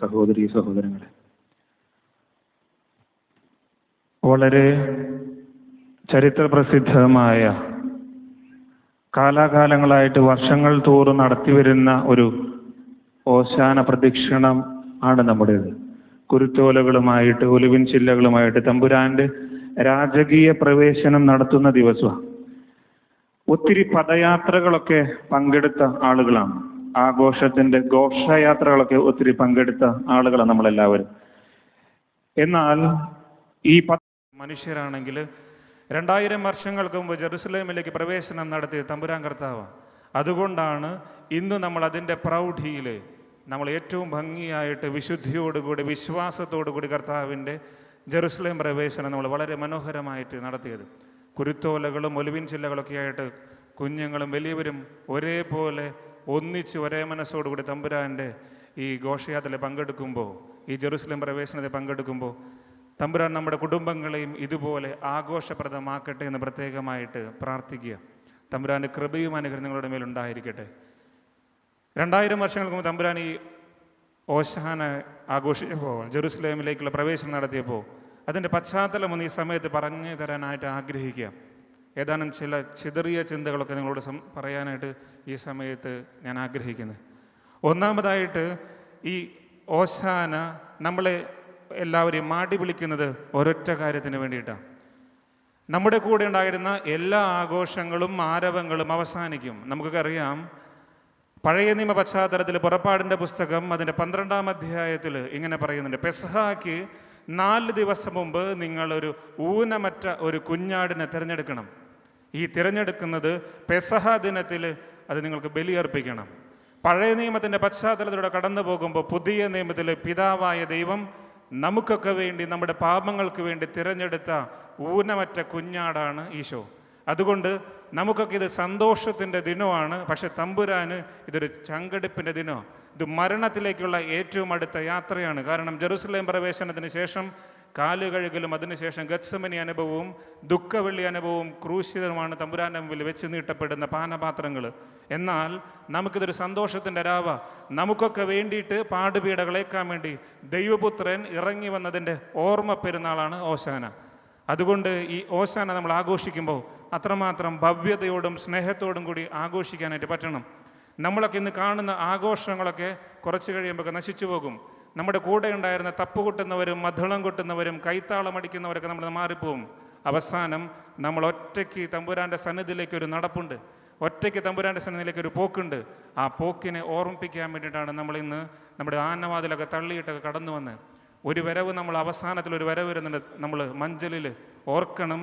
സഹോദരീ സഹോദരങ്ങളെ, വളരെ ചരിത്രപ്രസിദ്ധമായ കാലാകാലങ്ങളായിട്ട് വർഷങ്ങൾ തോറും നടത്തിവരുന്ന ഒരു ഓശാന പ്രദക്ഷിണം ആണ് നമ്മുടേത്. കുരുത്തോലകളുമായിട്ട് ഒലിവിൻ ചില്ലകളുമായിട്ട് തമ്പുരാന്റെ രാജകീയ പ്രവേശനം നടത്തുന്ന ദിവസമാണ്. ഒത്തിരി പദയാത്രകളൊക്കെ പങ്കെടുത്ത ആളുകളാണ്. ആഘോഷത്തിന്റെ ഘോഷയാത്രകളൊക്കെ ഒത്തിരി പങ്കെടുത്ത ആളുകളാണ് നമ്മളെല്ലാവരും. എന്നാൽ ഈ മനുഷ്യരാണെങ്കിൽ 2000 വർഷങ്ങൾക്ക് മുമ്പ് ജെറുസലേമിലേക്ക് പ്രവേശനം നടത്തിയ തമ്പുരാൻ കർത്താവാണ്. അതുകൊണ്ടാണ് ഇന്ന് നമ്മൾ അതിൻ്റെ പ്രൗഢിയിൽ നമ്മൾ ഏറ്റവും ഭംഗിയായിട്ട് വിശുദ്ധിയോടുകൂടി വിശ്വാസത്തോടുകൂടി കർത്താവിൻ്റെ ജെറുസലേം പ്രവേശനം നമ്മൾ വളരെ മനോഹരമായിട്ട് നടത്തിയത്. കുരുത്തോലകളും ഒലിവിൻ ചില്ലകളൊക്കെ ആയിട്ട് കുഞ്ഞുങ്ങളും വലിയവരും ഒരേപോലെ ഒന്നിച്ച് ഒരേ മനസ്സോടുകൂടി തമ്പുരാൻ്റെ ഈ ഘോഷയാത്രയിൽ പങ്കെടുക്കുമ്പോൾ, ഈ ജെറുസലേം പ്രവേശനത്തിൽ പങ്കെടുക്കുമ്പോൾ തമ്പുരാൻ നമ്മുടെ കുടുംബങ്ങളെയും ഇതുപോലെ ആഘോഷപ്രദമാക്കട്ടെ എന്ന് പ്രത്യേകമായിട്ട് പ്രാർത്ഥിക്കുക. തമ്പുരാൻ്റെ കൃപയും അനുഗ്രഹം നിങ്ങളുടെ മേലുണ്ടായിരിക്കട്ടെ. 2000 വർഷങ്ങൾക്ക് മുമ്പ് തമ്പുരാൻ ഈ ഓശാന ആഘോഷിച്ചപ്പോൾ, ജെറുസലേമിലേക്കുള്ള പ്രവേശനം നടത്തിയപ്പോൾ അതിൻ്റെ പശ്ചാത്തലമൊന്ന് ഈ സമയത്ത് പറഞ്ഞു തരാനായിട്ട് ആഗ്രഹിക്കുക. ഏതാനും ചില ചിതറിയ ചിന്തകളൊക്കെ നിങ്ങളോട് പറയാനായിട്ട് ഈ സമയത്ത് ഞാൻ ആഗ്രഹിക്കുന്നത്. ഒന്നാമതായിട്ട്, ഈ ഓശാന നമ്മളെ എല്ലാവരെയും മാടി വിളിക്കുന്നത് ഒരൊറ്റ കാര്യത്തിന് വേണ്ടിയിട്ടാണ്. നമ്മുടെ കൂടെ ഉണ്ടായിരുന്ന എല്ലാ ആഘോഷങ്ങളും ആരവങ്ങളും അവസാനിക്കും. നമുക്കൊക്കെ അറിയാം, പഴയ നിയമ പശ്ചാത്തലത്തിൽ പുറപ്പാടിൻ്റെ പുസ്തകം അതിൻ്റെ 12-ാം അധ്യായത്തിൽ ഇങ്ങനെ പറയുന്നുണ്ട്: പെസഹാക്ക് 4 ദിവസം മുമ്പ് നിങ്ങളൊരു ഊനമറ്റ ഒരു കുഞ്ഞാടിനെ തിരഞ്ഞെടുക്കണം. ഈ തിരഞ്ഞെടുക്കുന്നത് പെസഹ ദിനത്തിൽ അത് നിങ്ങൾക്ക് ബലിയർപ്പിക്കണം. പഴയ നിയമത്തിൻ്റെ പശ്ചാത്തലത്തിലൂടെ കടന്നു പോകുമ്പോൾ പുതിയ നിയമത്തിലെ പിതാവായ ദൈവം നമുക്കൊക്കെ വേണ്ടി, നമ്മുടെ പാപങ്ങൾക്ക് വേണ്ടി തിരഞ്ഞെടുത്ത ഊനമറ്റ കുഞ്ഞാടാണ് ഈശോ. അതുകൊണ്ട് നമുക്കൊക്കെ ഇത് സന്തോഷത്തിൻ്റെ ദിനമാണ്. പക്ഷെ തമ്പുരാന് ഇതൊരു ചങ്കെടുപ്പിൻ്റെ ദിനമാണ്. ഇത് മരണത്തിലേക്കുള്ള ഏറ്റവും അടുത്ത യാത്രയാണ്. കാരണം ജെറുസലേം പ്രവേശനത്തിന് ശേഷം കാലുകഴുകലും അതിനുശേഷം ഗത്സമനി അനുഭവവും ദുഃഖവെള്ളി അനുഭവവും ക്രൂശിതവുമാണ് തമ്പുരാൻ്റെ മുമ്പിൽ വെച്ച് നീട്ടപ്പെടുന്ന പാനപാത്രങ്ങൾ. എന്നാൽ നമുക്കിതൊരു സന്തോഷത്തിൻ്റെ രാവ. നമുക്കൊക്കെ വേണ്ടിയിട്ട് പാടുപീടകളേക്കാൻ വേണ്ടി ദൈവപുത്രൻ ഇറങ്ങി വന്നതിൻ്റെ ഓർമ്മ പെരുന്നാളാണ് ഓശാന. അതുകൊണ്ട് ഈ ഓശാന നമ്മൾ ആഘോഷിക്കുമ്പോൾ അത്രമാത്രം ഭവ്യതയോടും സ്നേഹത്തോടും കൂടി ആഘോഷിക്കാനായിട്ട് പറ്റണം. നമ്മളൊക്കെ ഇന്ന് കാണുന്ന ആഘോഷങ്ങളൊക്കെ കുറച്ച് കഴിയുമ്പോൾ നശിച്ചു പോകും. നമ്മുടെ കൂടെ ഉണ്ടായിരുന്ന തപ്പ് കൊട്ടുന്നവരും മധുളം കൊട്ടുന്നവരും കൈത്താളം അടിക്കുന്നവരൊക്കെ നമ്മൾ മാറിപ്പോവും. അവസാനം നമ്മൾ ഒറ്റയ്ക്ക് തമ്പുരാൻ്റെ സന്നിധിയിലേക്ക് ഒരു നടപ്പുണ്ട്, ഒറ്റയ്ക്ക് തമ്പുരാൻ്റെ സന്നിധിയിലേക്ക് ഒരു പോക്കുണ്ട്. ആ പോക്കിനെ ഓർമ്മിപ്പിക്കാൻ വേണ്ടിയിട്ടാണ് നമ്മളിന്ന് നമ്മുടെ ആനവാതിലൊക്കെ തള്ളിയിട്ടൊക്കെ കടന്നു വന്ന് ഒരു വരവ്, നമ്മൾ അവസാനത്തിൽ ഒരു വരവ് വരുന്നുണ്ട്. നമ്മൾ മഞ്ചലിൽ ഓർക്കണം,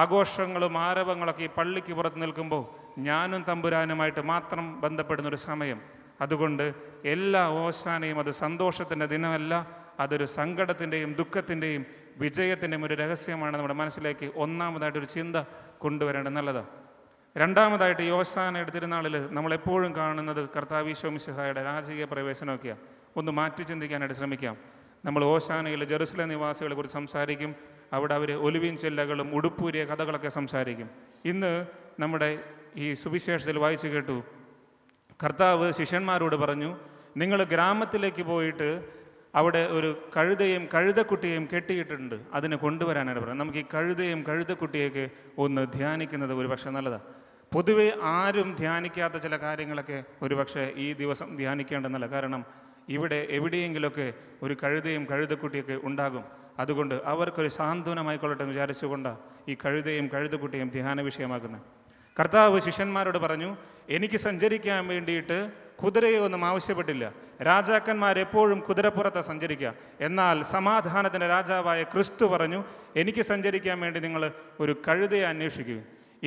ആഘോഷങ്ങളും ആരവങ്ങളൊക്കെ ഈ പള്ളിക്ക് പുറത്ത് നിൽക്കുമ്പോൾ ഞാനും തമ്പുരാനുമായിട്ട് മാത്രം ബന്ധപ്പെടുന്നൊരു സമയം. അതുകൊണ്ട് എല്ലാ ഓശാനയും അത് സന്തോഷത്തിൻ്റെ ദിനമല്ല, അതൊരു സങ്കടത്തിൻ്റെയും ദുഃഖത്തിൻ്റെയും വിജയത്തിൻ്റെയും ഒരു രഹസ്യമാണ് നമ്മുടെ മനസ്സിലേക്ക് ഒന്നാമതായിട്ടൊരു ചിന്ത കൊണ്ടുവരേണ്ടത് നല്ലതാണ്. രണ്ടാമതായിട്ട്, ഈ ഓശാനയുടെ തിരുനാളിൽ നമ്മളെപ്പോഴും കാണുന്നത് കർത്താവ് ഈശോ മിശിഹായുടെ രാജകീയ പ്രവേശനമൊക്കെയാണ്. ഒന്ന് മാറ്റി ചിന്തിക്കാനായിട്ട് ശ്രമിക്കാം. നമ്മൾ ഓശാനയിൽ ജെറുസലേം നിവാസികളെ കുറിച്ച് സംസാരിക്കും. അവിടെ അവർ ഒലിവിൻ ചെല്ലകളും ഉടുപ്പൂരിയ കഥകളൊക്കെ സംസാരിക്കും. ഇന്ന് നമ്മുടെ ഈ സുവിശേഷത്തിൽ വായിച്ചു കേട്ടു, കർത്താവ് ശിഷ്യന്മാരോട് പറഞ്ഞു, നിങ്ങൾ ഗ്രാമത്തിലേക്ക് പോയിട്ട് അവിടെ ഒരു കഴുതയും കഴുതക്കുട്ടിയെയും കെട്ടിയിട്ടുണ്ട്, അതിനെ കൊണ്ടുവരാനാണ് പറയുന്നത്. നമുക്ക് ഈ കഴുതയും കഴുതക്കുട്ടിയൊക്കെ ഒന്ന് ധ്യാനിക്കുന്നത് ഒരു പക്ഷേ നല്ലതാണ്. പൊതുവെ ആരും ധ്യാനിക്കാത്ത ചില കാര്യങ്ങളൊക്കെ ഒരു പക്ഷേ ഈ ദിവസം ധ്യാനിക്കേണ്ടെന്നല്ല. കാരണം ഇവിടെ എവിടെയെങ്കിലുമൊക്കെ ഒരു കഴുതയും കഴുതക്കുട്ടിയൊക്കെ ഉണ്ടാകും. അതുകൊണ്ട് അവർക്കൊരു സാന്ത്വനമായിക്കൊള്ളട്ടെ എന്ന് വിചാരിച്ചുകൊണ്ടാണ് ഈ കഴുതയും കഴുതക്കുട്ടിയും ധ്യാന വിഷയമാക്കുന്നത്. കർത്താവ് ശിഷ്യന്മാരോട് പറഞ്ഞു, എനിക്ക് സഞ്ചരിക്കാൻ വേണ്ടിയിട്ട് കുതിരയൊന്നും ആവശ്യപ്പെട്ടില്ല. രാജാക്കന്മാരെപ്പോഴും കുതിരപ്പുറത്താണ് സഞ്ചരിക്കുക. എന്നാൽ സമാധാനത്തിൻ്റെ രാജാവായ ക്രിസ്തു പറഞ്ഞു, എനിക്ക് സഞ്ചരിക്കാൻ വേണ്ടി നിങ്ങൾ ഒരു കഴുതയെ അന്വേഷിക്കുക.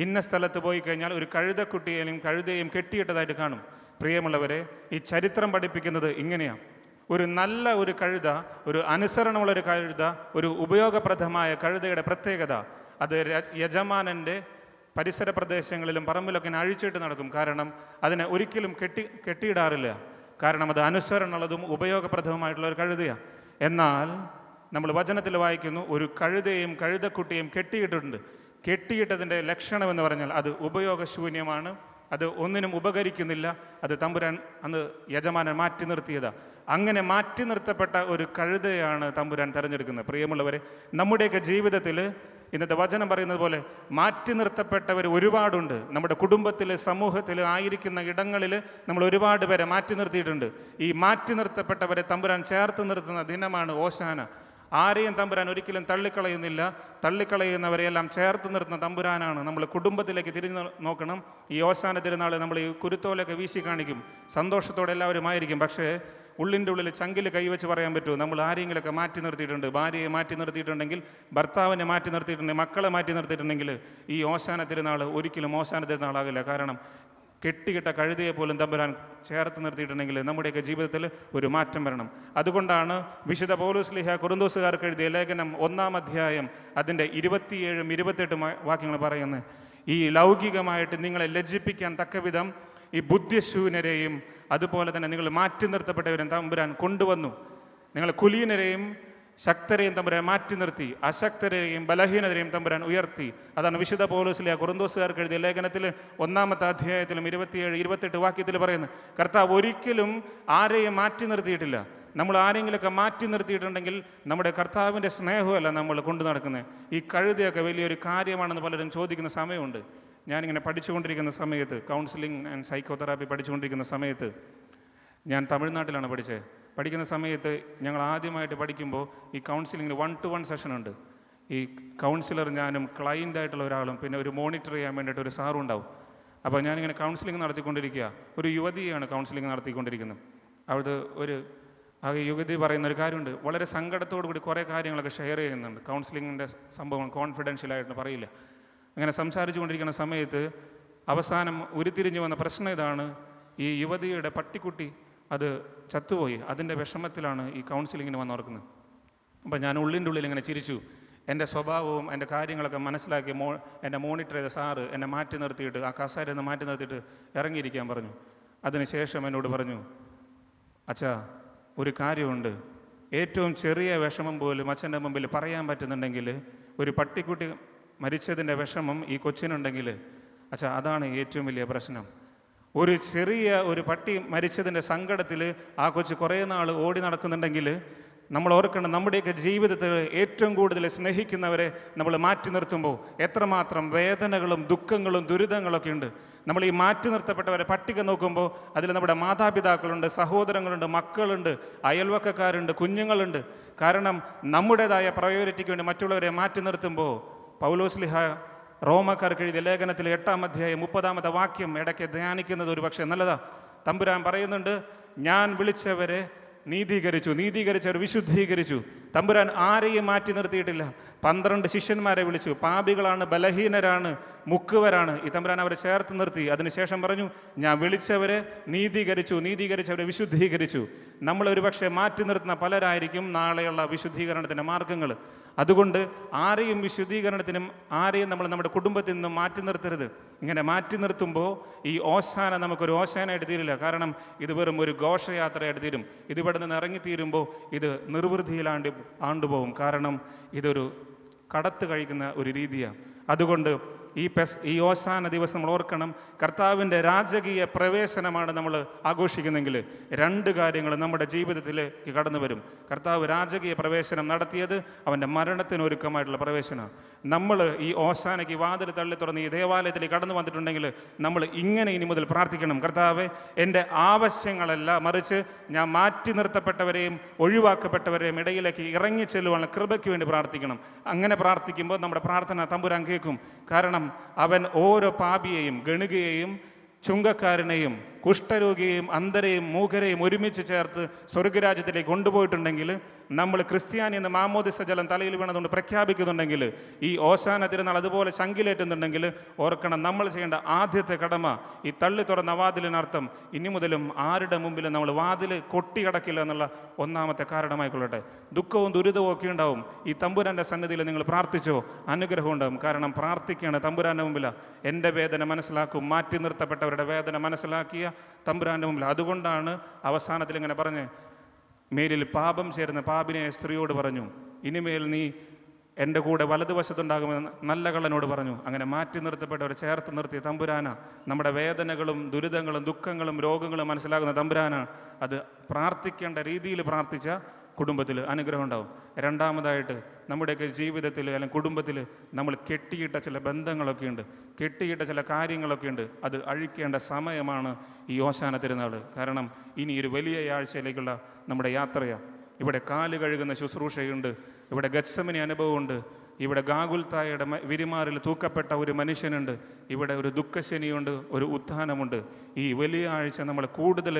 ഇന്ന സ്ഥലത്ത് പോയി കഴിഞ്ഞാൽ ഒരു കഴുതക്കുട്ടിയെയും കഴുതയും കെട്ടിയിട്ടതായിട്ട് കാണും. പ്രിയമുള്ളവരെ, ഈ ചരിത്രം പഠിപ്പിക്കുന്നത് ഇങ്ങനെയാണ്. ഒരു നല്ല ഒരു കഴുത, ഒരു അനുസരണമുള്ളൊരു കഴുത, ഒരു ഉപയോഗപ്രദമായ കഴുതയുടെ പ്രത്യേകത, അത് യജമാനൻ്റെ പരിസര പ്രദേശങ്ങളിലും പറമ്പിലൊക്കെ അഴിച്ചിട്ട് നടക്കും. കാരണം അതിനെ ഒരിക്കലും കെട്ടിയിടാറില്ല. കാരണം അത് അനുസരണമുള്ളതും ഉപയോഗപ്രദവുമായിട്ടുള്ള ഒരു കഴുതയാണ്. എന്നാൽ നമ്മൾ വചനത്തിൽ വായിക്കുന്നു, ഒരു കഴുതയും കഴുതക്കുട്ടിയും കെട്ടിയിട്ടുണ്ട്. കെട്ടിയിട്ടതിൻ്റെ ലക്ഷണമെന്ന് പറഞ്ഞാൽ അത് ഉപയോഗശൂന്യമാണ്, അത് ഒന്നിനും ഉപകരിക്കുന്നില്ല. അത് തമ്പുരാൻ അന്ന് യജമാനൻ മാറ്റി നിർത്തിയതാണ്. അങ്ങനെ മാറ്റി നിർത്തപ്പെട്ട ഒരു കഴുതയാണ് തമ്പുരാൻ തിരഞ്ഞെടുക്കുന്നത്. പ്രിയമുള്ളവരെ, നമ്മുടെയൊക്കെ ജീവിതത്തിൽ ഇന്നത്തെ വചനം പറയുന്നത് പോലെ മാറ്റി നിർത്തപ്പെട്ടവർ ഒരുപാടുണ്ട്. നമ്മുടെ കുടുംബത്തിൽ, സമൂഹത്തിൽ, ആയിരിക്കുന്ന ഇടങ്ങളിൽ നമ്മൾ ഒരുപാട് പേരെ മാറ്റി നിർത്തിയിട്ടുണ്ട്. ഈ മാറ്റി നിർത്തപ്പെട്ടവരെ തമ്പുരാൻ ചേർത്ത് നിർത്തുന്ന ദിനമാണ് ഓശാന. ആരെയും തമ്പുരാൻ ഒരിക്കലും തള്ളിക്കളയുന്നില്ല. തള്ളിക്കളയുന്നവരെയെല്ലാം ചേർത്ത് നിർത്തുന്ന തമ്പുരാനാണ്. നമ്മൾ കുടുംബത്തിലേക്ക് തിരിഞ്ഞു നോക്കണം. ഈ ഓശാന തിരുനാൾ നമ്മൾ ഈ കുരുത്തോലൊക്കെ വീശി കാണിക്കും, സന്തോഷത്തോടെ എല്ലാവരുമായിരിക്കും. പക്ഷേ ഉള്ളിൻ്റെ ഉള്ളിൽ ചങ്കിൽ കൈവച്ച് പറയാൻ പറ്റുമോ? നമ്മൾ ആരെങ്കിലുമൊക്കെ മാറ്റി നിർത്തിയിട്ടുണ്ട്. ഭാര്യയെ മാറ്റി നിർത്തിയിട്ടുണ്ടെങ്കിൽ, ഭർത്താവിനെ മാറ്റി നിർത്തിയിട്ടുണ്ടെങ്കിൽ, മക്കളെ മാറ്റി നിർത്തിയിട്ടുണ്ടെങ്കിൽ ഈ ഓശാന തിരുനാൾ ഒരിക്കലും ഓശാന തിരുനാളാകില്ല. കാരണം കെട്ടിക്കിട്ട കഴുതയെ പോലും തമ്പുരാൻ ചേർത്ത് നിർത്തിയിട്ടുണ്ടെങ്കിൽ നമ്മുടെയൊക്കെ ജീവിതത്തിൽ ഒരു മാറ്റം വരണം. അതുകൊണ്ടാണ് വിശുദ്ധ പൗലോസ്ലീഹ കൊരിന്തോസുകാർക്ക് എഴുതിയ ലേഖനം 1-ാം അധ്യായം അതിൻ്റെ 27-ഉം 28-ഉം വാക്യങ്ങൾ പറയുന്നത്, ഈ ലൗകികമായിട്ട് നിങ്ങളെ ലജ്ജിപ്പിക്കാൻ തക്കവിധം ഈ ബുദ്ധിശൂന്യരെയും അതുപോലെ തന്നെ നിങ്ങൾ മാറ്റി നിർത്തപ്പെട്ടവരെയും തമ്പുരാൻ കൊണ്ടുവന്നു. നിങ്ങൾ കുലീനരെയും ശക്തരെയും തമ്പുരാൻ മാറ്റി നിർത്തി, അശക്തരെയും ബലഹീനരെയും തമ്പുരാൻ ഉയർത്തി. അതാണ് വിശുദ്ധ പൗലോസ്ലീഹ കൊരിന്തോസുകാർക്ക് എഴുതിയ ലേഖനത്തിൽ 1-ാമത്തെ അധ്യായത്തിലും 27-28 വാക്യത്തിൽ പറയുന്നത്, കർത്താവ് ഒരിക്കലും ആരെയും മാറ്റി നിർത്തിയിട്ടില്ല. നമ്മൾ ആരെങ്കിലുമൊക്കെ മാറ്റി നിർത്തിയിട്ടുണ്ടെങ്കിൽ നമ്മുടെ കർത്താവിൻ്റെ സ്നേഹമല്ല നമ്മൾ കൊണ്ടു നടക്കുന്നത്. ഈ കഴുതയൊക്കെ വലിയൊരു കാര്യമാണെന്ന് പലരും ചോദിക്കുന്ന സമയമുണ്ട്. ഞാനിങ്ങനെ പഠിച്ചുകൊണ്ടിരിക്കുന്ന സമയത്ത്, കൗൺസിലിംഗ് ആൻഡ് സൈക്കോതെറാപ്പി പഠിച്ചുകൊണ്ടിരിക്കുന്ന സമയത്ത്, ഞാൻ തമിഴ്നാട്ടിലാണ് പഠിക്കുന്ന സമയത്ത് ഞങ്ങൾ ആദ്യമായിട്ട് പഠിക്കുമ്പോൾ ഈ കൗൺസിലിങ്ങിന് 1-to-1 സെഷനുണ്ട്. ഈ കൗൺസിലർ ഞാനും ക്ലയൻ്റായിട്ടുള്ള ഒരാളും പിന്നെ ഒരു മോണിറ്റർ ചെയ്യാൻ വേണ്ടിയിട്ട് ഒരു സാറും ഉണ്ടാവും. അപ്പോൾ ഞാനിങ്ങനെ കൗൺസിലിംഗ് നടത്തിക്കൊണ്ടിരിക്കുക. ഒരു യുവതിയാണ് കൗൺസിലിംഗ് നടത്തിക്കൊണ്ടിരിക്കുന്നത്. അവിടെ ആ യുവതി പറയുന്ന ഒരു കാര്യമുണ്ട്. വളരെ സങ്കടത്തോടു കൂടി കുറേ കാര്യങ്ങളൊക്കെ ഷെയർ ചെയ്യുന്നുണ്ട്. കൗൺസിലിങ്ങിൻ്റെ സംഭവം കോൺഫിഡൻഷ്യലായിട്ട് പറയില്ല. അങ്ങനെ സംസാരിച്ചു കൊണ്ടിരിക്കുന്ന സമയത്ത് അവസാനം ഉരുത്തിരിഞ്ഞു വന്ന പ്രശ്നം ഇതാണ്, ഈ യുവതിയുടെ പട്ടിക്കുട്ടി അത് ചത്തുപോയി. അതിൻ്റെ വിഷമത്തിലാണ് ഈ കൗൺസിലിങ്ങിന് വന്നോർക്കുന്നത്. അപ്പം ഞാൻ ഉള്ളിൻ്റെ ഉള്ളിൽ ഇങ്ങനെ ചിരിച്ചു. എൻ്റെ സ്വഭാവവും എൻ്റെ കാര്യങ്ങളൊക്കെ മനസ്സിലാക്കി എൻ്റെ മോണിറ്റർ ചെയ്ത സാറ് എന്നെ മാറ്റി നിർത്തിയിട്ട്, ആ കസേരയിൽ നിന്ന് മാറ്റി നിർത്തിയിട്ട് ഇറങ്ങിയിരിക്കാൻ പറഞ്ഞു. അതിനുശേഷം എന്നോട് പറഞ്ഞു, അച്ഛാ ഒരു കാര്യമുണ്ട്, ഏറ്റവും ചെറിയ വിഷമം പോലും അച്ഛൻ്റെ മുമ്പിൽ പറയാൻ പറ്റുന്നുണ്ടെങ്കിൽ, ഒരു പട്ടിക്കുട്ടി മരിച്ചതിൻ്റെ വിഷമം ഈ കൊച്ചിനുണ്ടെങ്കിൽ, അച്ഛാ അതാണ് ഏറ്റവും വലിയ പ്രശ്നം. ഒരു ചെറിയ ഒരു പട്ടി മരിച്ചതിൻ്റെ സങ്കടത്തിൽ ആ കൊച്ച് കുറേ നാൾ ഓടി നടക്കുന്നുണ്ടെങ്കിൽ നമ്മൾ ഓർക്കണം, നമ്മുടെയൊക്കെ ജീവിതത്തിൽ ഏറ്റവും കൂടുതൽ സ്നേഹിക്കുന്നവരെ നമ്മൾ മാറ്റി നിർത്തുമ്പോൾ എത്രമാത്രം വേദനകളും ദുഃഖങ്ങളും ദുരിതങ്ങളൊക്കെ ഉണ്ട്. നമ്മൾ ഈ മാറ്റി നിർത്തപ്പെട്ടവരെ പട്ടിക നോക്കുമ്പോൾ അതിൽ നമ്മുടെ മാതാപിതാക്കളുണ്ട്, സഹോദരങ്ങളുണ്ട്, മക്കളുണ്ട്, അയൽവക്കക്കാരുണ്ട്, കുഞ്ഞുങ്ങളുണ്ട്. കാരണം നമ്മുടേതായ പ്രയോറിറ്റിക്ക് വേണ്ടി മറ്റുള്ളവരെ മാറ്റി നിർത്തുമ്പോൾ പൗലോസ്ലീഹ റോമക്കാർക്ക് എഴുതിയ ലേഖനത്തിൽ 8-ാം അധ്യായം 30-ാമത്തെ വാക്യം ഇടയ്ക്ക് ധ്യാനിക്കുന്നത് ഒരു പക്ഷേ നല്ലതാ. തമ്പുരാൻ പറയുന്നുണ്ട്, ഞാൻ വിളിച്ചവരെ നീതീകരിച്ചവർ വിശുദ്ധീകരിച്ചു. തമ്പുരാൻ ആരെയും മാറ്റി നിർത്തിയിട്ടില്ല. 12 ശിഷ്യന്മാരെ വിളിച്ചു. പാപികളാണ്, ബലഹീനരാണ്, മുക്കുവരാണ്. ഈ തമ്പുരാൻ അവരെ ചേർത്ത് നിർത്തി. അതിനുശേഷം പറഞ്ഞു, ഞാൻ വിളിച്ചവരെ നീതീകരിച്ചവരെ വിശുദ്ധീകരിച്ചു. നമ്മൾ ഒരുപക്ഷെ മാറ്റി നിർത്തുന്ന പലരായിരിക്കും നാളെയുള്ള വിശുദ്ധീകരണത്തിൻ്റെ മാർഗങ്ങൾ. അതുകൊണ്ട് ആരെയും വിശുദ്ധീകരണത്തിനും ആരെയും നമ്മൾ നമ്മുടെ കുടുംബത്തിൽ നിന്നും മാറ്റി നിർത്തരുത്. ഇങ്ങനെ മാറ്റി നിർത്തുമ്പോൾ ഈ ഓശാന നമുക്കൊരു ഓശാനായിട്ട് തീരില്ല. കാരണം ഇത് വെറും ഒരു ഘോഷയാത്രയായിട്ട് തീരും. ഇതിവിടെ നിന്ന് ഇറങ്ങിത്തീരുമ്പോൾ ഇത് നിർവൃതിയിലാണ്ട് ആണ്ടുപോകും. കാരണം ഇതൊരു കടത്ത് കഴിക്കുന്ന ഒരു രീതിയാണ്. അതുകൊണ്ട് ഈ ഓശാന ദിവസം നമ്മൾ ഓർക്കണം, കർത്താവിൻ്റെ രാജകീയ പ്രവേശനമാണ് നമ്മൾ ആഘോഷിക്കുന്നെങ്കിൽ 2 കാര്യങ്ങൾ നമ്മുടെ ജീവിതത്തിലേക്ക് കടന്നു വരും. കർത്താവ് രാജകീയ പ്രവേശനം നടത്തിയത് അവൻ്റെ മരണത്തിനൊരുക്കമായിട്ടുള്ള പ്രവേശനമാണ്. നമ്മൾ ഈ ഓശാനയ്ക്ക് വാതിൽ തള്ളി തുറന്ന് ഈ ദേവാലയത്തിലേക്ക് കടന്നു വന്നിട്ടുണ്ടെങ്കിൽ നമ്മൾ ഇങ്ങനെ ഇനി മുതൽ പ്രാർത്ഥിക്കണം, കർത്താവെ എൻ്റെ ആവശ്യങ്ങളല്ല, മറിച്ച് ഞാൻ മാറ്റി നിർത്തപ്പെട്ടവരെയും ഒഴിവാക്കപ്പെട്ടവരെയും ഇടയിലേക്ക് ഇറങ്ങിച്ചെല്ലുവാനുള്ള കൃപയ്ക്ക് വേണ്ടി പ്രാർത്ഥിക്കണം. അങ്ങനെ പ്രാർത്ഥിക്കുമ്പോൾ നമ്മുടെ പ്രാർത്ഥന തമ്പുരാൻ കേൾക്കും. കാരണം അവൻ ഓരോ പാപിയെയും, ഗണികയെയും, ചുങ്കക്കാരനെയും, കുഷ്ഠരോഗിയെയും, അന്ധരെയും, മൂകരെയും ഒരുമിച്ച് ചേർത്ത് സ്വർഗരാജ്യത്തിലേക്ക് കൊണ്ടുപോയിട്ടുണ്ടെങ്കിൽ, നമ്മൾ ക്രിസ്ത്യാനി എന്ന മാമോദിസ ജലം തലയിൽ വീണതുകൊണ്ട് പ്രഖ്യാപിക്കുന്നുണ്ടെങ്കിൽ, ഈ ഓശാന തിരുനാൾ അതുപോലെ ചങ്കിലേറ്റുന്നുണ്ടെങ്കിൽ ഓർക്കണം, നമ്മൾ ചെയ്യേണ്ട ആദ്യത്തെ കടമ ഈ തള്ളി തുറന്ന വാതിലിനർത്ഥം ഇനി മുതലും ആരുടെ മുമ്പിലും നമ്മൾ വാതിൽ കൊട്ടിയടക്കില്ല എന്നുള്ള 1-ാമത്തെ കാരണമായിക്കൊള്ളട്ടെ. ദുഃഖവും ദുരിതവും ഒക്കെ ഉണ്ടാവും. ഈ തമ്പുരാൻ്റെ സന്നിധിയിൽ നിങ്ങൾ പ്രാർത്ഥിച്ചോ, അനുഗ്രഹം ഉണ്ടാവും. കാരണം പ്രാർത്ഥിക്കുകയാണ് തമ്പുരാൻ്റെ മുമ്പിൽ. എൻ്റെ വേദന മനസ്സിലാക്കും, മാറ്റി നിർത്തപ്പെട്ടവരുടെ വേദന മനസ്സിലാക്കിയ തമ്പുരാൻ്റെ മുമ്പിൽ. അതുകൊണ്ടാണ് അവസാനത്തിൽ ഇങ്ങനെ പറഞ്ഞ്, മേലിൽ പാപം ചേർന്ന പാപിനെ സ്ത്രീയോട് പറഞ്ഞു, ഇനിമേൽ നീ എൻ്റെ കൂടെ വലതുവശത്തുണ്ടാകുമെന്ന് നല്ല കള്ളനോട് പറഞ്ഞു. അങ്ങനെ മാറ്റി നിർത്തപ്പെട്ടവരെ ചേർത്ത് നിർത്തിയ തമ്പുരാന, നമ്മുടെ വേദനകളും ദുരിതങ്ങളും ദുഃഖങ്ങളും രോഗങ്ങളും മനസ്സിലാകുന്ന തമ്പുരാന, അത് പ്രാർത്ഥിക്കേണ്ട രീതിയിൽ പ്രാർത്ഥിച്ച കുടുംബത്തിൽ അനുഗ്രഹം ഉണ്ടാവും. രണ്ടാമതായിട്ട് നമ്മുടെയൊക്കെ ജീവിതത്തിൽ അല്ലെങ്കിൽ കുടുംബത്തിൽ നമ്മൾ കെട്ടിയിട്ട ചില ബന്ധങ്ങളൊക്കെ ഉണ്ട്, കെട്ടിയിട്ട ചില കാര്യങ്ങളൊക്കെ ഉണ്ട്. അത് അഴിക്കേണ്ട സമയമാണ് ഈ ഓശാന തിരുനാൾ. കാരണം ഇനി ഒരു വലിയ ആഴ്ചയിലേക്കുള്ള നമ്മുടെ യാത്രയാണ്. ഇവിടെ കാല് കഴുകുന്ന ശുശ്രൂഷയുണ്ട്, ഇവിടെ ഗത്സമനി അനുഭവമുണ്ട്, ഇവിടെ ഗാഗുൽത്തായുടെ വിരിമാറിൽ തൂക്കപ്പെട്ട ഒരു മനുഷ്യനുണ്ട്, ഇവിടെ ഒരു ദുഃഖശനിയുണ്ട്, ഒരു ഉത്ഥാനമുണ്ട്. ഈ വലിയ ആഴ്ച നമ്മൾ കൂടുതൽ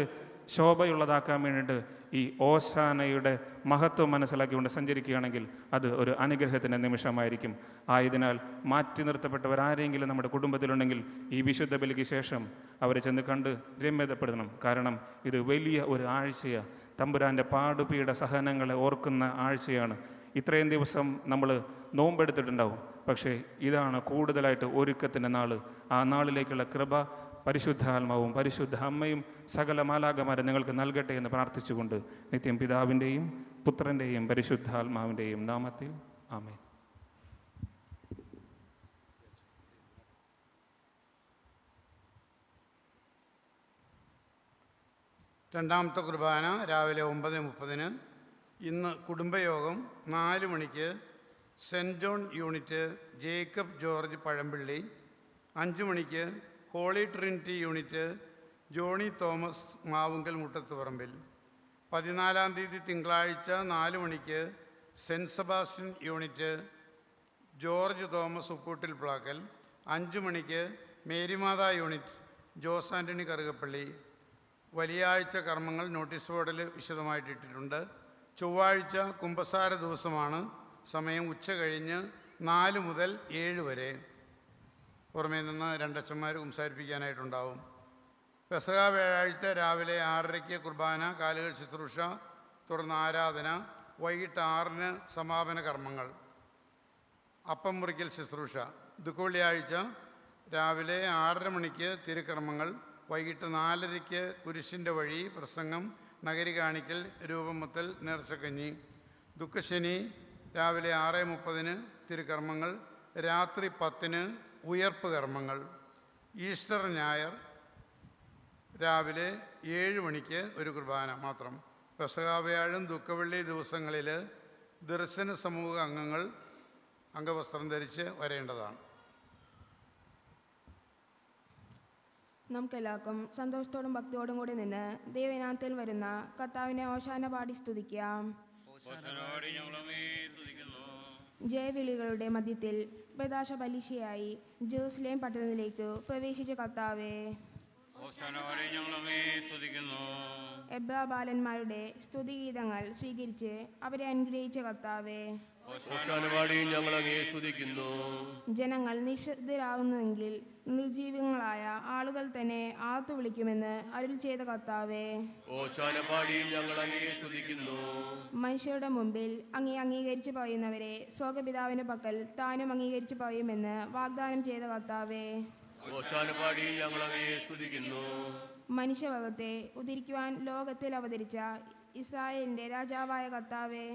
ശോഭയുള്ളതാക്കാൻ വേണ്ടിയിട്ട് ഈ ഓശാനയുടെ മഹത്വം മനസ്സിലാക്കിക്കൊണ്ട് സഞ്ചരിക്കുകയാണെങ്കിൽ അത് ഒരു അനുഗ്രഹത്തിൻ്റെ നിമിഷമായിരിക്കും. ആയതിനാൽ മാറ്റി നിർത്തപ്പെട്ടവരാരെങ്കിലും നമ്മുടെ കുടുംബത്തിലുണ്ടെങ്കിൽ ഈ വിശുദ്ധ ബലിക്ക് ശേഷം അവരെ ചെന്ന് കണ്ട് രമ്യതപ്പെടണം. കാരണം ഇത് വലിയ ഒരു ആഴ്ചയാണ്, തമ്പുരാൻ്റെ പാടുപീഠ സഹനങ്ങളെ ഓർക്കുന്ന ആഴ്ചയാണ്. ഇത്രയും ദിവസം നമ്മൾ നോമ്പെടുത്തിട്ടുണ്ടാവും, പക്ഷേ ഇതാണ് കൂടുതലായിട്ട് ഒരുക്കത്തിൻ്റെ നാൾ. ആ നാളിലേക്കുള്ള കൃപ പരിശുദ്ധാത്മാവും പരിശുദ്ധ അമ്മയും സകല മാലാഖമാരെ നിങ്ങൾക്ക് നൽകട്ടെ എന്ന് പ്രാർത്ഥിച്ചുകൊണ്ട് നിത്യം പിതാവിൻ്റെയും പുത്രൻ്റെയും പരിശുദ്ധാത്മാവിൻ്റെയും നാമത്തിൽ ആമേൻ. രണ്ടാമത്തെ കുർബാന രാവിലെ 9:30. ഇന്ന് കുടുംബയോഗം 4 മണിക്ക് saint John unit Jacob George Pazhampilly, 5 മണിക്ക് holy trinity unit Johny Thomas Mavunkal Muttathuparambil, 14-ാം തീയതി തിങ്കളാഴ്ച 4 മണിക്ക് saint Sebastian unit George Thomas Upputtil Plackal, 5 മണിക്ക് Marymatha unit Jose Antony Karukappally. വലിയ ആഴ്ച കർമ്മങ്ങൾ നോട്ടീസ് ബോർഡിൽ വിശദമായിട്ട് ഇട്ടിട്ടുണ്ട്. ചൊവ്വാഴ്ച കുമ്പസാര ദിവസമാണ്. സമയം ഉച്ച കഴിഞ്ഞ് 4 മുതൽ 7 വരെ. പുറമേ നിന്ന് 2 അച്ഛന്മാർ കുമ്പസാരിപ്പിക്കാനായിട്ടുണ്ടാവും. പെസഹ വ്യാഴാഴ്ച രാവിലെ 6:30 കുർബാന, കാലുകൾ ശുശ്രൂഷ, തുടർന്ന് ആരാധന. വൈകിട്ട് 6-ന് സമാപന കർമ്മങ്ങൾ, അപ്പം മുറിക്കൽ ശുശ്രൂഷ. ദുഃഖവെള്ളിയാഴ്ച രാവിലെ 6:30 മണിക്ക് തിരുക്കർമ്മങ്ങൾ, വൈകിട്ട് 4:30 കുരിശിൻ്റെ വഴി പ്രസംഗം, നഗരി കാണിക്കൽ, രൂപമുത്തൽ, നേർച്ചക്കഞ്ഞി. ദുഃഖശനി രാവിലെ 6:30 തിരുക്കർമ്മങ്ങൾ, രാത്രി 10-ന് ഉയർപ്പ് കർമ്മങ്ങൾ. ഈസ്റ്റർ ഞായർ രാവിലെ 7 മണിക്ക് ഒരു കുർബാന മാത്രം. പെസഹ വ്യാഴം ദുഃഖവെള്ളി ദിവസങ്ങളിൽ ദർശന സമൂഹ അംഗങ്ങൾ അംഗവസ്ത്രം ധരിച്ച് വരേണ്ടതാണ്. നമുക്കെല്ലാവർക്കും സന്തോഷത്തോടും ഭക്തിയോടും കൂടി നിന്ന് ദൈവനാമത്തിൽ വരുന്ന കർത്താവിനെ ഓശാന പാടി സ്തുതിക്കാം. ജയവിളികളുടെ മധ്യത്തിൽ പ്രദാശ പലിശയായി ജെറുസലേം പട്ടണത്തിലേക്ക് പ്രവേശിച്ച കർത്താവേ, എബ്രാ ബാലന്മാരുടെ സ്തുതിഗീതങ്ങൾ സ്വീകരിച്ച് അവരെ അനുഗ്രഹിച്ച കർത്താവേ, ജനങ്ങൾ നിശബ്ദരാകുന്നുവെങ്കിൽ നിർജീവങ്ങളായ ആളുകൾ തന്നെ ആർത്തു വിളിക്കുമെന്ന് അരുൾ ചെയ്ത കർത്താവേ, മനുഷ്യരുടെ മുമ്പിൽ അങ്ങേ അംഗീകരിച്ചു പറയുന്നവരെ സ്വർഗ്ഗപിതാവിന്റെ പക്കൽ താനും അംഗീകരിച്ചു പറയുമെന്ന് വാഗ്ദാനം ചെയ്ത കർത്താവേ, മനുഷ്യവർഗത്തെ ഉദ്ധരിക്കുവാൻ ലോകത്തിൽ അവതരിച്ച ഇസ്രായേലിന്റെ രാജാവായ കർത്താവേ,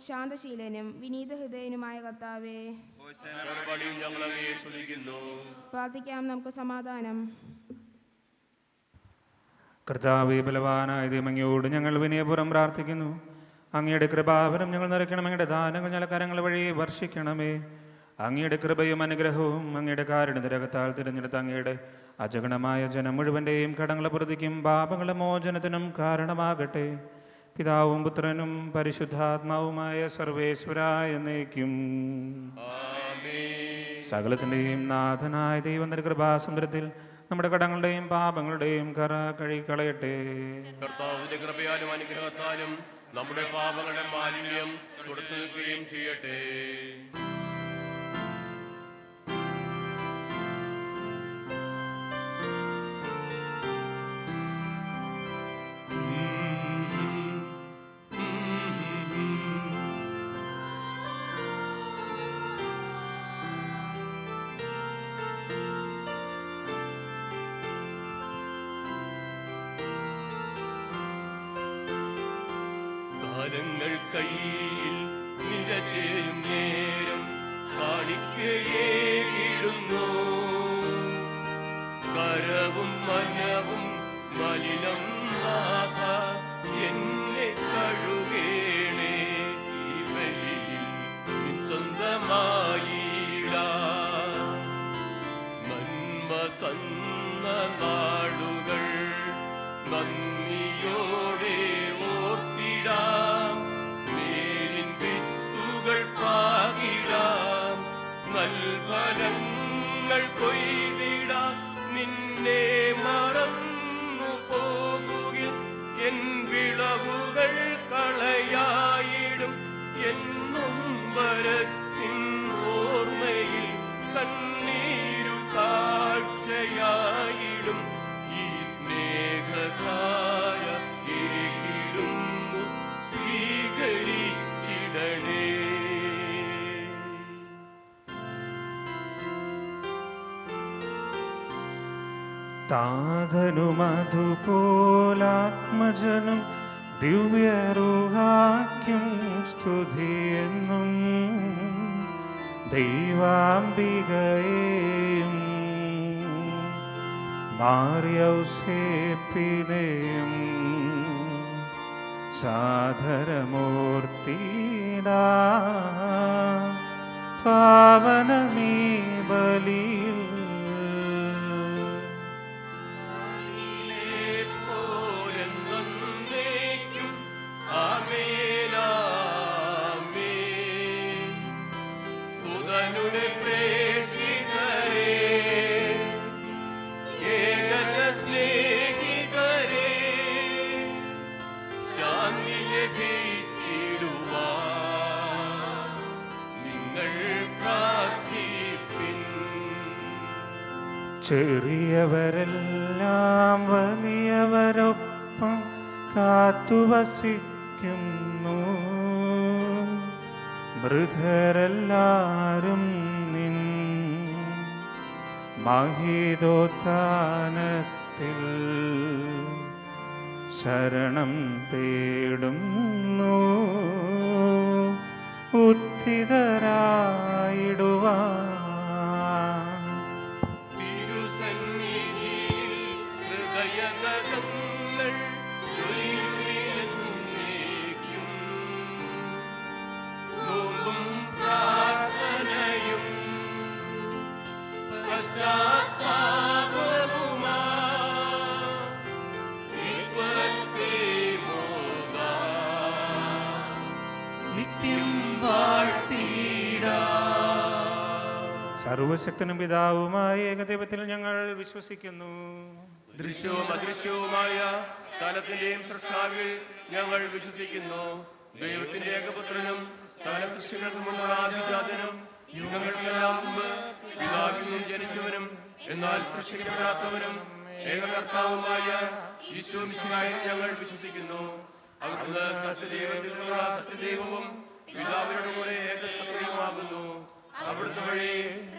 ശാന്തശീലനും വിനീത ഹൃദയനുമായ കർത്താവേ, പ്രാർത്ഥിക്കാം നമുക്ക് സമാധാനം. കർത്താവേ, ബലവാനായ ദൈവമങ്ങയോട് ഞങ്ങൾ വിനയപൂർവ്വം പ്രാർത്ഥിക്കുന്നു. അങ്ങയുടെ കൃപാവരം ഞങ്ങൾ നിറയ്ക്കണം. അങ്ങയുടെ ദാനങ്ങൾ ഞങ്ങളുടെ കരങ്ങൾ വഴി വർഷിക്കണമേ. അങ്ങയുടെ കൃപയും അനുഗ്രഹവും അങ്ങയുടെ കാരുണ്യരകത്താൽ തിരഞ്ഞെടുത്ത അങ്ങയുടെ അജഗണമായ ജനം മുഴുവൻ്റെയും കടങ്ങളെ പ്രതിക്കും പാപങ്ങളെ മോചനത്തിനും കാരണമാകട്ടെ. പിതാവും പുത്രനും പരിശുദ്ധാത്മാവുമായ സർവേശ്വരായ എന്നേക്കും സകലത്തിൻ്റെയും നാഥനായ ദൈവം തന്റെ കൃപാസമുദ്രത്തിൽ നമ്മുടെ കടങ്ങളുടെയും പാപങ്ങളുടെയും കറ കഴുകിക്കളയട്ടെ. കർത്താവിന്റെ കൃപയാലും അനുഗ്രഹത്താലും നമ്മുടെ പാപങ്ങളുടെ മാലിന്യം തുടച്ചു നിൽക്കുകയും ചെയ്യട്ടെ. കയ്യിൽ നിരചേരും നേരം കാണിക്കയേകിടുന്നു. കരവും മനവും മലിനം നാഥ എന്നെ കഴുകേണേ. ഈ ബലിയിൽ സ്വന്തമായിടാ. നന്മ തന്ന നാളുകൾ നന്ദിയോടെ ഓർത്തിടാം. നേരിൻ വിത്തുകൾ പാകിടാം. നൽഫലങ്ങൾ കൊയ്തിടാം. നിന്നെ മറന്നു പോകുകിൽ എൻ വിളവുകൾ കളയായിടും. എന്നും വരത്തിൻ ഓർമ്മയിൽ കണ്ണീരു കാഴ്ചയായിടും. ഈ സ്നേഹധാര ഏകിടുന്നു, സ്വീകരിച്ചിടണേ. താതനുമതുപോലാത്മജനും ദിവ്യരൂഹാഖ്യം സ്തുതിയെന്നും ദൈവാംബികയെയും മാർയൗസേപ്പിനെയും സാദരമൂർത്തിടാ. പാവനമീ ബലിയിൽ ചെറിയവരെല്ലാം വലിയവരൊപ്പം കാത്തുവസിക്കുന്നു. മൃതരെല്ലാരും നിൻ മഹിതോത്ഥാനത്തിൽ ശരണം തേടുന്നു. ഉത്ഥിതരായിടുവാൻ സർവശക്തനും പിതാവുമായ ഏകദൈവത്തിൽ ഞങ്ങൾ വിശ്വസിക്കുന്നു. ദൃശ്യവും അദൃശ്യവുമായ സ്ഥലത്തിന്റെയും സൃഷ്ടാവിൽ ഞങ്ങൾ വിശ്വസിക്കുന്നു. ദൈവത്തിന്റെ ഏകപുത്രനും സകല സൃഷ്ടികൾക്കും മുമ്പുള്ള ആദിജാതനും യുഗങ്ങൾക്കെല്ലാം മുമ്പ് പിതാവിൽ നിന്നും ജനിച്ചവനും എന്നാൽ സൃഷ്ടിക്കപ്പെടാത്തവനും ഏകകർത്താവുമായ ഈശോമിശിഹായിൽ ഞങ്ങൾ വിശ്വസിക്കുന്നു. അവിടുന്ന് സത്യദൈവത്തിലുള്ള സത്യദൈവവും പിതാവിനോട് കൂടെ ഏകസത്യവുമാകുന്നു. അവിടുന്ന് വഴി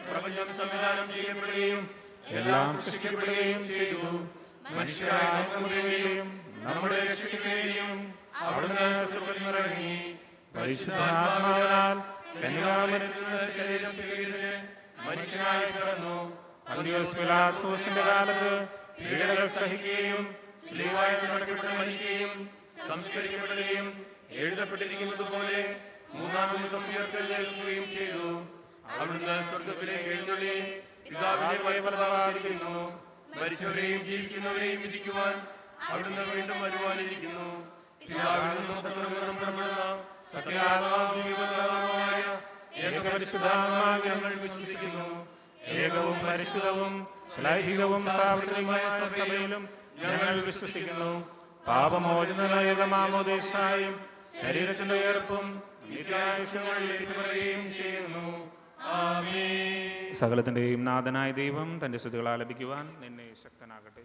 പ്രപഞ്ചം സംവിധാനം ചെയ്യപ്പെടുകയും എല്ലാം സൃഷ്ടിക്കപ്പെടുകയും ചെയ്തു. മനുഷ്യരായ നമുക്ക് വേണ്ടിയും നമ്മുടെ രക്ഷയ്ക്ക് വേണ്ടിയും അവിടുന്ന് സ്വർഗ്ഗത്തിൽ ഇറങ്ങി പരിശുദ്ധാത്മാവിനാൽ കന്യകാമറിയത്തിൽ നിന്ന് ശരീരം സ്വീകരിച്ച് മനുഷ്യനായി പിറന്നു. പന്തിയോസ് പിലാത്തോസിന്റെ കാലത്ത് പീഡകൾ സഹിക്കുകയും സ്ലീവായിട്ട് നടക്കപ്പെട്ട് മരിക്കുകയും സംസ്കരിക്കപ്പെടുകയും എഴുതപ്പെട്ടിരിക്കുന്നത് പോലെ മൂന്നാം ദിവസം ഉയർത്തെഴുന്നേൽക്കുകയും ചെയ്തു. അവിടുന്ന് സ്വർഗ്ഗത്തിലേക്ക് എഴുന്നള്ളി പിതാവിന്റെ വലതുഭാഗത്തിരിക്കുന്നു. മരിച്ചവരെയും ജീവിക്കുന്നവരെയും വിധിക്കുവാൻ അവിടുന്ന് വീണ്ടും വരുവാനിരിക്കുന്നു. പിതാവിൽ നിന്നും പുറപ്പെടുന്ന സകലാത്മാവുമായ ഏകപരിശുദ്ധാത്മാവിൽ ഞങ്ങൾ വിശ്വസിക്കുന്നു. ഏകവും പരിശുദ്ധവും ശ്ലൈഹികവും സാർവത്രികമായ സഭയിലും ഞങ്ങൾ വിശ്വസിക്കുന്നു. പാപമോചനമായ മാമോദീസായും ശരീരത്തിന്റെ ഉയർപ്പും നിത്യായുസ്സുകളിൽ ഏറ്റുപറയുകയും ചെയ്യുന്നു. സകലത്തിന്റെയും നാഥനായ ദൈവം തന്റെ സ്തുതികൾ ആലപിക്കുവാൻ നിന്നെ ശക്തനാകട്ടെ.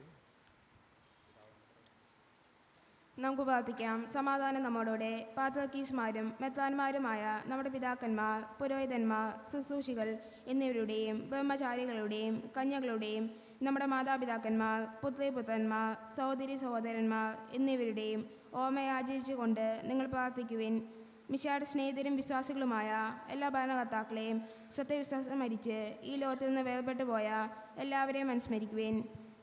നമുക്ക് പ്രാർത്ഥിക്കാം. സമാധാനം നമ്മോടുകൂടെ. പാത്രീർക്കീസ്മാരും മെത്രാന്മാരുമായ നമ്മുടെ പിതാക്കന്മാർ, പുരോഹിതന്മാർ, ശുശ്രൂഷികൾ എന്നിവരുടെയും ബ്രഹ്മചാരികളുടെയും കന്യകളുടെയും നമ്മുടെ മാതാപിതാക്കന്മാർ, പുത്രിപുത്രന്മാർ, സഹോദരി സഹോദരന്മാർ എന്നിവരുടെയും ഓർമ്മയാചരിച്ചുകൊണ്ട് നിങ്ങൾ പ്രാർത്ഥിക്കുവിൻ. മിശിഹായുടെ സ്നേഹിതരും വിശ്വാസികളുമായ എല്ലാ ഭരണകർത്താക്കളെയും സത്യവിശ്വാസം മരിച്ച് ഈ ലോകത്തിൽ നിന്ന് വേർപെട്ടു പോയ എല്ലാവരെയും അനുസ്മരിക്കുവേൻ.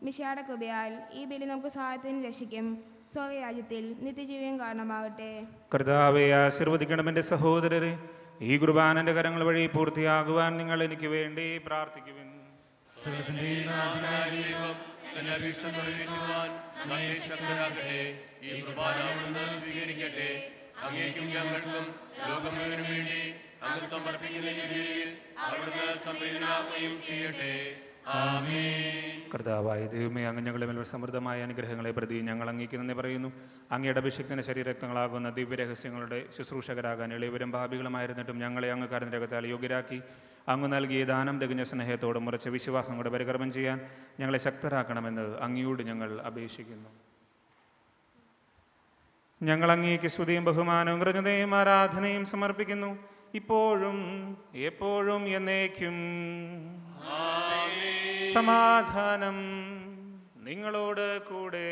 മിശിഹായുടെ കൃപയാൽ ഈ ബലി നമുക്ക് സഹായത്തിനും രക്ഷിക്കും സ്വർഗരാജ്യത്തിൽ നിത്യജീവൻ കാരണമാകട്ടെ. കർത്താവെ ആശീർവദിക്കണം എൻ്റെ സഹോദരരെ. ഈ കുർബാനന്റെ കരങ്ങൾ വഴി പൂർത്തിയാകുവാൻ നിങ്ങൾ എനിക്ക് വേണ്ടി പ്രാർത്ഥിക്കുവിൻ. ഈ കുർബാന അവിടുന്ന് സ്വീകരിക്കട്ടെ. അങ്ങേക്കും ഞങ്ങൾക്കും ലോകം മുഴുവനും വേണ്ടി അങ്ങ് സമർപ്പിക്കുന്ന ഈ ബലിയിൽ അവിടുന്ന് സംപ്രീതനാകുകയും ചെയ്യട്ടെ. ആമേൻ. കർത്താവായ ദൈവമേ, അങ്ങ് ഞങ്ങളുടെ മേൽ സമൃദ്ധമായ അനുഗ്രഹങ്ങളെ പ്രതി ഞങ്ങൾ അങ്ങേക്ക് നന്ദി പറയുന്നു. അങ്ങയുടെ അഭിഷിക്തന്റെ ശരീരരക്തങ്ങളാകുന്ന ദിവ്യരഹസ്യങ്ങളുടെ ശുശ്രൂഷകരാകാൻ എളിയവരും ഭാവികളുമായിരുന്നിട്ടും ഞങ്ങളെ അങ്ങ് കാരുണ്യത്താൽ യോഗ്യരാക്കി അങ്ങ് നൽകിയ ദാനം തികഞ്ഞ സ്നേഹത്തോടും ഉറച്ച വിശ്വാസം കൊണ്ട് പരികർമ്മം ചെയ്യാൻ ഞങ്ങളെ ശക്തരാക്കണമെന്ന് അങ്ങയോട് ഞങ്ങൾ അപേക്ഷിക്കുന്നു. ഞങ്ങൾ അങ്ങേക്ക് സ്തുതിയും ബഹുമാനവും കൃതജ്ഞതയും ആരാധനയും സമർപ്പിക്കുന്നു, ഇപ്പോഴും എപ്പോഴും എന്നേക്കും. സമാധാനം നിങ്ങളോട് കൂടെ.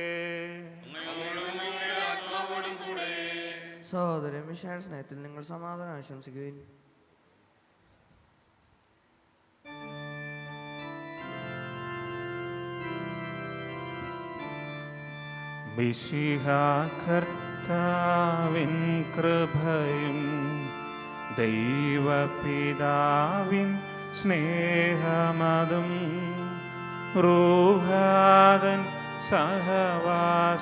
സഹോദരൻ മിശിഹായുടെ സ്നേഹത്തിൽ നിങ്ങൾ സമാധാനം ആശംസിക്കുകയും മിശിഹാ കർത്താവിൻ കൃപയും ദൈവപിതാവിൻ സ്നേഹമതും റൂഹാദൻ സഹവാസവുമേ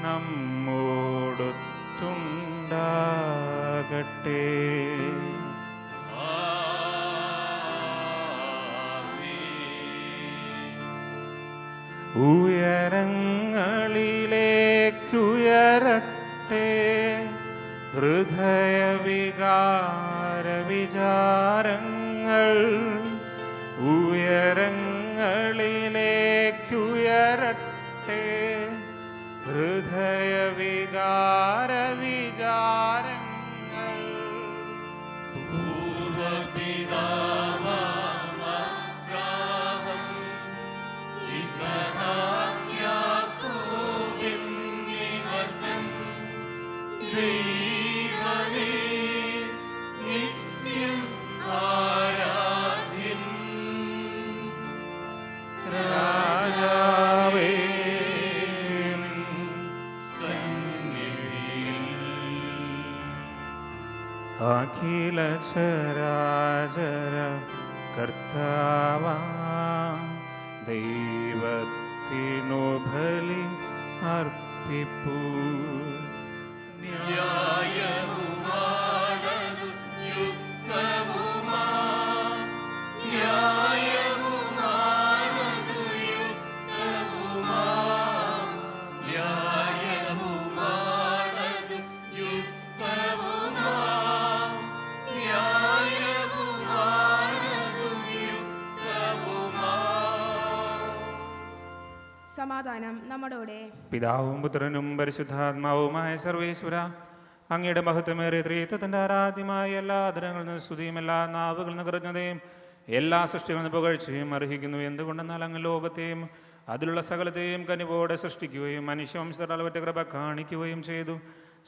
നമ്മോടൊത്തുണ്ടാകട്ടെ. ഉയരങ്ങളിലേക്കുയരട്ടെ ഹൃദയവികാര വിചാരങ്ങൾ. ഉയരങ്ങളിലേക്കുയരട്ടെ ഹൃദയവികാര വിചാരങ്ങൾ. അഖില ചരാചര കർത്താവാ ദൈവത്തിനു ബലി അർപ്പിപ്പൂ. സമാധാനം നമ്മോടുകൂടെ. പിതാവും പുത്രനും പരിശുദ്ധാത്മാവുമായ സർവേശ്വര, അങ്ങയുടെ മഹത്വമേറിയ ത്രിത്വത്തിന്റെ ആരാധ്യമായ എല്ലാ ആദരങ്ങളിൽ നിന്ന് സ്തുതിയും എല്ലാ നാവുകളിൽ നിന്ന് കൃതജ്ഞതയും എല്ലാ സൃഷ്ടികളിൽ നിന്ന് പുകഴ്ചയും അർഹിക്കുന്നു. എന്തുകൊണ്ടെന്നാൽ അങ്ങ് ലോകത്തെയും അതിലുള്ള സകലത്തെയും കനിവോടെ സൃഷ്ടിക്കുകയും മനുഷ്യവംശത്തിൽ അളവറ്റ കൃപ കാണിക്കുകയും ചെയ്തു.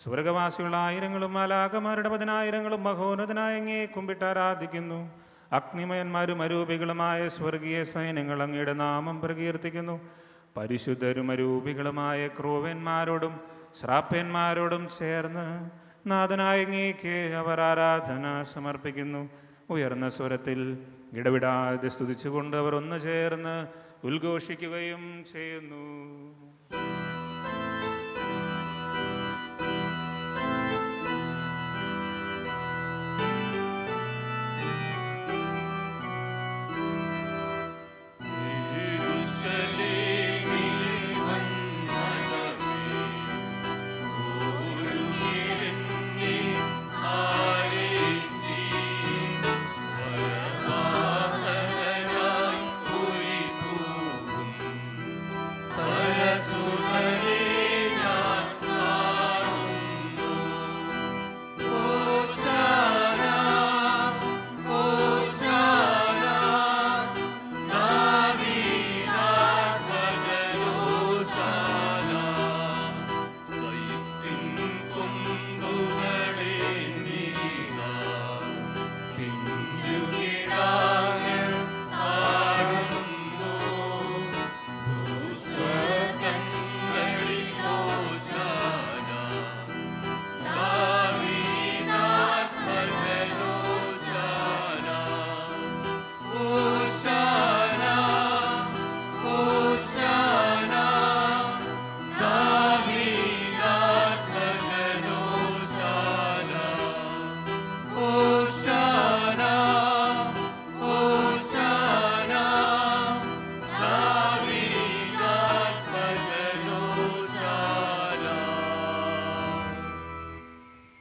സ്വർഗവാസിയുള്ള ആയിരങ്ങളും മാലാഖമാരുടെ പതിനായിരങ്ങളും മഹോന്നതനായ അങ്ങയെ കുമ്പിട്ട് ആരാധിക്കുന്നു. അഗ്നിമയന്മാരും അരൂപികളുമായ സ്വർഗീയ സൈന്യങ്ങൾ അങ്ങയുടെ നാമം പ്രകീർത്തിക്കുന്നു. പരിശുദ്ധരും അരൂപികളുമായ ക്രൂവന്മാരോടും ശ്രാപ്യന്മാരോടും ചേർന്ന് നാഥനായ അങ്ങേക്ക് അവർ ആരാധന സമർപ്പിക്കുന്നു. ഉയർന്ന സ്വരത്തിൽ ഇടവിടാതെ സ്തുതിച്ചുകൊണ്ട് അവർ ഒന്ന് ചേർന്ന് ഉദ്ഘോഷിക്കുകയും ചെയ്യുന്നു. Yes.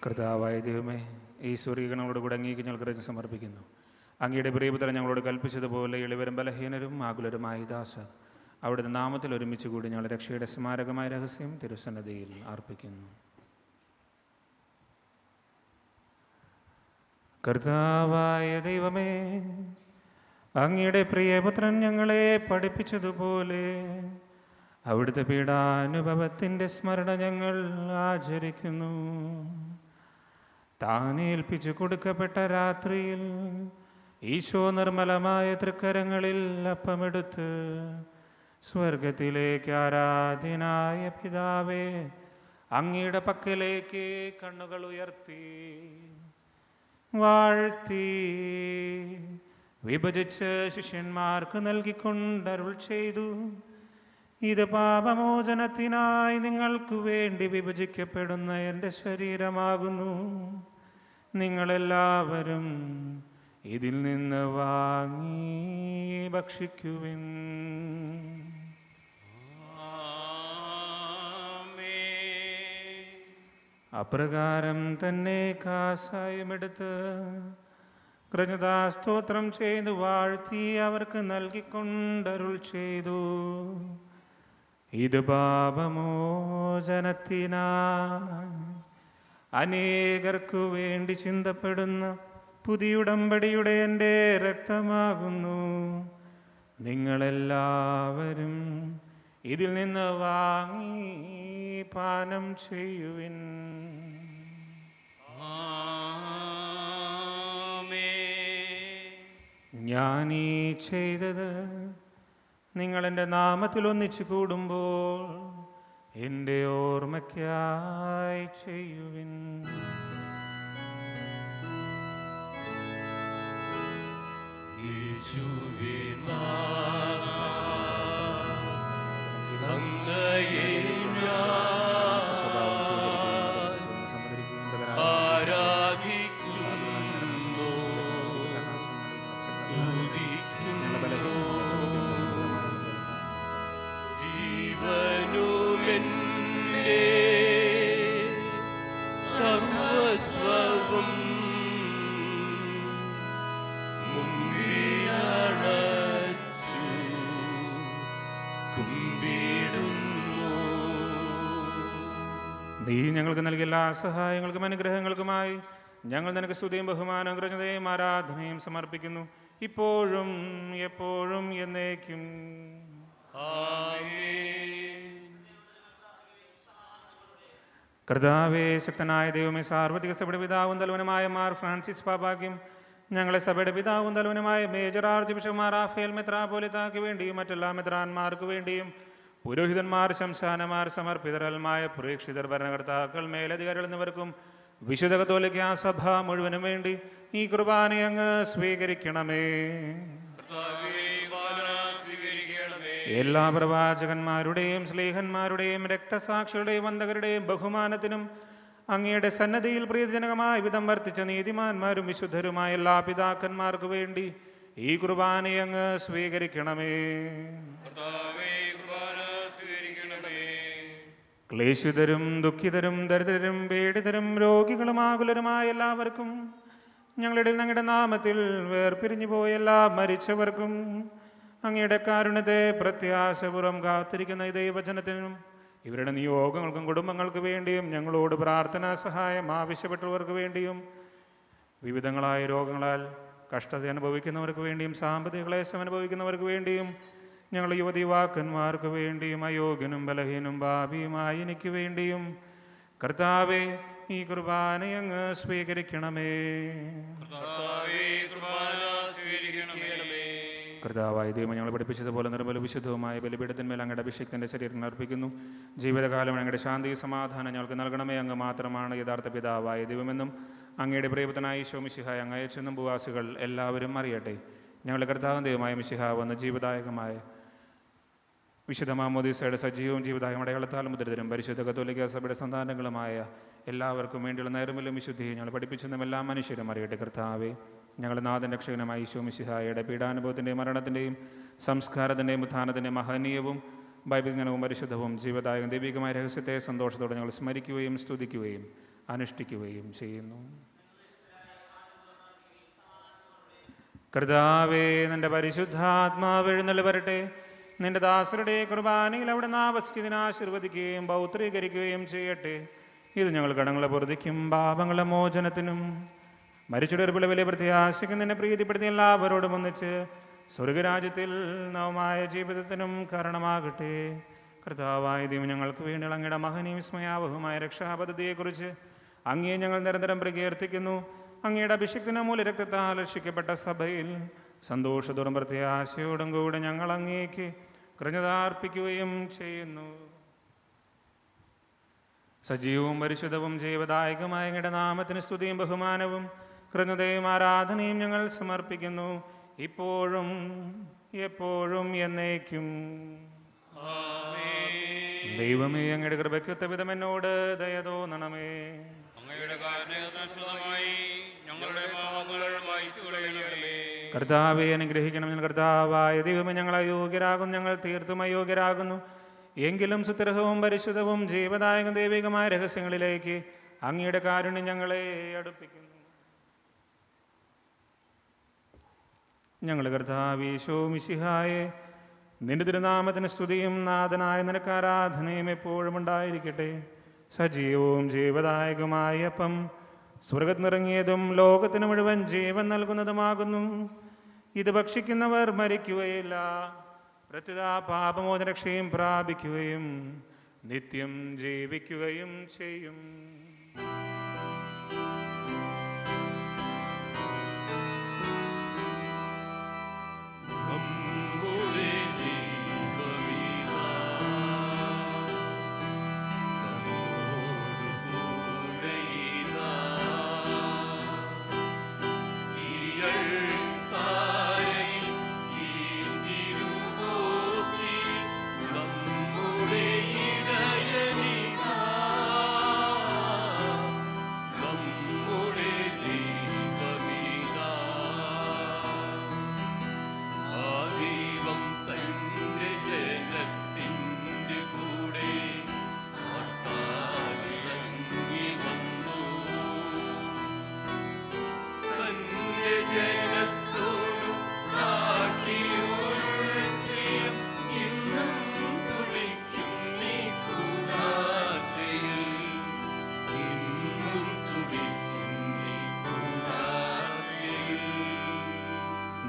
കർത്താവായ ദൈവമേ, ഈ സ്വർഗീകരണങ്ങളോട് കൂടെ അങ്ങേക്ക് ഞങ്ങൾ കൃതജ്ഞത സമർപ്പിക്കുന്നു. അങ്ങയുടെ പ്രിയപുത്രൻ ഞങ്ങളോട് കൽപ്പിച്ചതുപോലെ എളിവരും ബലഹീനരും ആകുലരുമായ ദാസർ അവിടുത്തെ നാമത്തിൽ ഒരുമിച്ച് കൂടി ഞങ്ങളുടെ രക്ഷയുടെ സ്മാരകമായ രഹസ്യം തിരുസന്നതിയിൽ അർപ്പിക്കുന്നു. കർത്താവായ ദൈവമേ, അങ്ങയുടെ പ്രിയപുത്രൻ ഞങ്ങളെ പഠിപ്പിച്ചതുപോലെ അവിടുത്തെ പീഡാനുഭവത്തിൻ്റെ സ്മരണ ഞങ്ങൾ ആചരിക്കുന്നു. താനേൽപ്പിച്ചു കൊടുക്കപ്പെട്ട രാത്രിയിൽ ഈശോ നിർമ്മലമായ തൃക്കരങ്ങളിൽ അപ്പമെടുത്ത് സ്വർഗത്തിലേക്ക് ആരാധ്യനായ പിതാവേ അങ്ങയുടെ പക്കലേക്ക് കണ്ണുകൾ ഉയർത്തി വാഴ്ത്തി വിഭജിച്ച് ശിഷ്യന്മാർക്ക് നൽകിക്കൊണ്ടരുൾ ചെയ്തു, ഇത് പാപമോചനത്തിനായി നിങ്ങൾക്ക് വേണ്ടി വിഭജിക്കപ്പെടുന്ന എൻ്റെ ശരീരമാകുന്നു. നിങ്ങളെല്ലാവരും ഇതിൽ നിന്ന് വാങ്ങി ഭക്ഷിക്കുവിൻ. അപ്രകാരം തന്നെ കാസായുമെടുത്ത് കൃതജ്ഞതാസ്തോത്രം ചെയ്ത് വാഴ്ത്തി അവർക്ക് നൽകിക്കൊണ്ടരുൾ ചെയ്തു, ഇത് പാപമോചനത്തിനായി അനേകർക്കു വേണ്ടി ചിന്തപ്പെടുന്ന പുതിയുടമ്പടിയുടെ എൻ്റെ രക്തമാകുന്നു. നിങ്ങളെല്ലാവരും ഇതിൽ നിന്ന് വാങ്ങി പാനം ചെയ്യുവിൻ. ഞാനീ ചെയ്തത് നിങ്ങളെൻ്റെ നാമത്തിൽ ഒന്നിച്ചു കൂടുമ്പോൾ എൻ്റെ ഓർമ്മയ്ക്കായി ചെയ്യുവിൻ. നീ ഞങ്ങൾക്ക് നൽകിയ എല്ലാ സഹായങ്ങൾക്കും അനുഗ്രഹങ്ങൾക്കുമായി ഞങ്ങൾ നിനക്ക് സ്തുതിയും ബഹുമാനവും കൃതജ്ഞതയും ആരാധനയും സമർപ്പിക്കുന്നു, ഇപ്പോഴും എപ്പോഴും എന്നേക്കും. കർത്താവേ, ശക്തനായ ദൈവമേ, സാർവത്രിക സഭയുടെ പിതാവും തലവനുമായ മാർ ഫ്രാൻസിസ് പാപ്പാക്കും ഞങ്ങളെ സഭയുടെ പിതാവും തലവനുമായ major archbishop Mar Raphael മെത്രാപ്പോലിത്താക്ക് വേണ്ടിയും മറ്റെല്ലാ മെത്രാന്മാർക്ക് വേണ്ടിയും പുരോഹിതന്മാർ, ശംശാനമാർ, സമർപ്പിതരൽമായ പ്രേക്ഷിതർ, ഭരണകർത്താക്കൾ, മേലധികാരികൾ എന്നിവർക്കും വിശുദ്ധ കത്തോലിക്കാ സഭ മുഴുവനും വേണ്ടി ഈ കുർബാന അങ്ങ് സ്വീകരിക്കണമേ. എല്ലാ പ്രവാചകന്മാരുടെയും സ്ലേഹന്മാരുടെയും രക്തസാക്ഷികളുടെയും വന്ദകരുടെയും ബഹുമാനത്തിനും അങ്ങയുടെ സന്നദ്ധിയിൽ പ്രീതിജനകമായ വിധം വർത്തിച്ച നീതിമാന്മാരും വിശുദ്ധരുമായ എല്ലാ പിതാക്കന്മാർക്ക് വേണ്ടി ഈ കുർബാന അങ്ങ് സ്വീകരിക്കണമേ. ക്ലേശിതരും ദുഃഖിതരും ദരിദ്രരും പീഡിതരും രോഗികളും ആകുലരുമായ എല്ലാവർക്കും, ഞങ്ങളുടെ അങ്ങയുടെ നാമത്തിൽ വേർപിരിഞ്ഞു പോയ എല്ലാ മരിച്ചവർക്കും, അങ്ങയുടെ കാരുണ്യത്തെ പ്രത്യാശപൂർവ്വം കാത്തിരിക്കുന്ന ഈ ദൈവവചനത്തിനും ഇവരുടെ നിയോഗങ്ങൾക്കും കുടുംബങ്ങൾക്ക് വേണ്ടിയും ഞങ്ങളോട് പ്രാർത്ഥനാ സഹായം ആവശ്യപ്പെട്ടവർക്ക് വേണ്ടിയും വിവിധങ്ങളായ രോഗങ്ങളാൽ കഷ്ടത അനുഭവിക്കുന്നവർക്ക് വേണ്ടിയും സാമ്പത്തിക ക്ലേശം അനുഭവിക്കുന്നവർക്ക് വേണ്ടിയും ഞങ്ങൾ യുവതിവാക്കന്മാർക്ക് വേണ്ടിയും അയോഗ്യനും ബലഹീനും പാപിയുമായി എനിക്ക് വേണ്ടിയും കർത്താവേ ഈ കുർബാന അങ്ങ് സ്വീകരിക്കണമേ. കർത്താവായ ദൈവം ഞങ്ങൾ പഠിപ്പിച്ചതുപോലെ നിർമ്മല വിശുദ്ധവുമായ ബലിപീഠത്തിന്മേൽ അങ്ങയുടെ അഭിഷേകത്തിൻ്റെ ശരീരം അർപ്പിക്കുന്നു. ജീവിതകാലം അങ്ങയുടെ ശാന്തി സമാധാനം ഞങ്ങൾക്ക് നൽകണമേ. അങ്ങ് മാത്രമാണ് യഥാർത്ഥ പിതാവായ ദൈവമെന്നും അങ്ങയുടെ പ്രിയപുത്രനായ ഈശോ മിശിഹായ അങ്ങ് അയച്ചെന്നും ഭൂവാസികൾ എല്ലാവരും അറിയട്ടെ. ഞങ്ങളുടെ കർത്താവും ദൈവമായ മിശിഹ വന്ന് ജീവദായകമായ വിശുദ്ധ മാമോദീസയുടെ സജീവവും ജീവദായകം അടയാളത്താൽ മുദ്രിതരും പരിശുദ്ധ കത്തോലിക്ക സഭയുടെ സന്താനങ്ങളുമായ എല്ലാവർക്കും വേണ്ടിയുള്ള നേർമല്ലും വിശുദ്ധിയും ഞങ്ങൾ പഠിപ്പിച്ചെന്നും എല്ലാ മനുഷ്യരും അറിയട്ടെ. കർത്താവേ, ഞങ്ങളുടെ നാഥൻ രക്ഷകനുമായ ഈശോ മിശിഹായുടെ പീഡാനുഭവത്തിൻ്റെയും മരണത്തിൻ്റെയും സംസ്കാരത്തിൻ്റെയും ഉത്ഥാനത്തിൻ്റെയും മഹനീയവും ബൈബിജ്ഞാനവും പരിശുദ്ധവും ജീവദായകം ദൈവികമായ രഹസ്യത്തെ സന്തോഷത്തോടെ ഞങ്ങൾ സ്മരിക്കുകയും സ്തുതിക്കുകയും അനുഷ്ഠിക്കുകയും ചെയ്യുന്നു. കർത്താവേ, നിന്റെ പരിശുദ്ധാത്മാവ് എഴുന്നള്ളി വരട്ടെ. നിന്റെ ദാസരുടെ കുർബാനയിൽ അവിടെ ആവസിച്ചതിനെ ആശീർവദിക്കുകയും പൗത്രീകരിക്കുകയും ചെയ്യട്ടെ. ഇത് ഞങ്ങൾ കടങ്ങളെ പൊറുതിക്കും പാപങ്ങളുടെ മോചനത്തിനും മരിച്ചുടർപ്പിലെ വലിയ പ്രത്യാശയ്ക്കും നിന്നെ പ്രീതിപ്പെടുത്തി എല്ലാവരോടും ഒന്നിച്ച് സ്വർഗരാജ്യത്തിൽ നവമായ ജീവിതത്തിനും കാരണമാകട്ടെ. കർത്താവായ ദൈവം, ഞങ്ങൾക്ക് വേണ്ടി അങ്ങയുടെ മഹനീയ വിസ്മയാവഹമായ രക്ഷാപദ്ധതിയെക്കുറിച്ച് അങ്ങയെ ഞങ്ങൾ നിരന്തരം പ്രകീർത്തിക്കുന്നു. അങ്ങയുടെ അഭിഷിക്തന മൂല രക്തത്താൽ രക്ഷിക്കപ്പെട്ട സഭയിൽ സന്തോഷത്തോടും പ്രത്യാശയോടും കൂടെ ഞങ്ങൾ അങ്ങേക്ക് കൃതജ്ഞത അർപ്പിക്കുകയും ചെയ്യുന്നു. സജീവവും പരിശുദ്ധവും ജീവദായകമായ അങ്ങയുടെ നാമത്തിന് സ്തുതിയും ബഹുമാനവും കൃതജ്ഞതയും ആരാധനയും ഞങ്ങൾ സമർപ്പിക്കുന്നു, ഇപ്പോഴും എപ്പോഴും എന്നേക്കും. ദൈവമേ, അങ്ങയുടെ കൃപയ്ക്കൊത്ത വിധം എന്നോട് ദയ തോന്നണമേ. അങ്ങയുടെ കാരുണ്യത്തിനനുസൃതമായി ഞങ്ങളുടെ പാപങ്ങൾ മായ്ച്ചുകളയണമേ. കർത്താവെ, അനുഗ്രഹിക്കണം. കർത്താവായ ദൈവമേ, ഞങ്ങൾ അയോഗ്യരാകുന്നു, ഞങ്ങൾ തീർത്തും അയോഗ്യരാകുന്നു. എങ്കിലും സുത്യർഹവും പരിശുദ്ധവും ജീവദായക ദൈവികമായ രഹസ്യങ്ങളിലേക്ക് അങ്ങയുടെ കാരുണ്യം ഞങ്ങളെ അടുപ്പിക്കുന്നു. ഞങ്ങൾ കർത്താവീശോ മിശിഹായെ, നിന്റെ തിരുനാമത്തിന് സ്തുതിയും നാഥനായ നിനക്ക് ആരാധനയും എപ്പോഴും ഉണ്ടായിരിക്കട്ടെ. സജീവവും ജീവദായകമായ അപ്പം സ്വർഗത്തിനിറങ്ങിയതും ലോകത്തിന് മുഴുവൻ ജീവൻ നൽകുന്നതുമാകുന്നു. ഇത് ഭക്ഷിക്കുന്നവർ മരിക്കുകയില്ല, പ്രത്യുത പാപമോചനരക്ഷയും പ്രാപിക്കുകയും നിത്യം ജീവിക്കുകയും ചെയ്യും.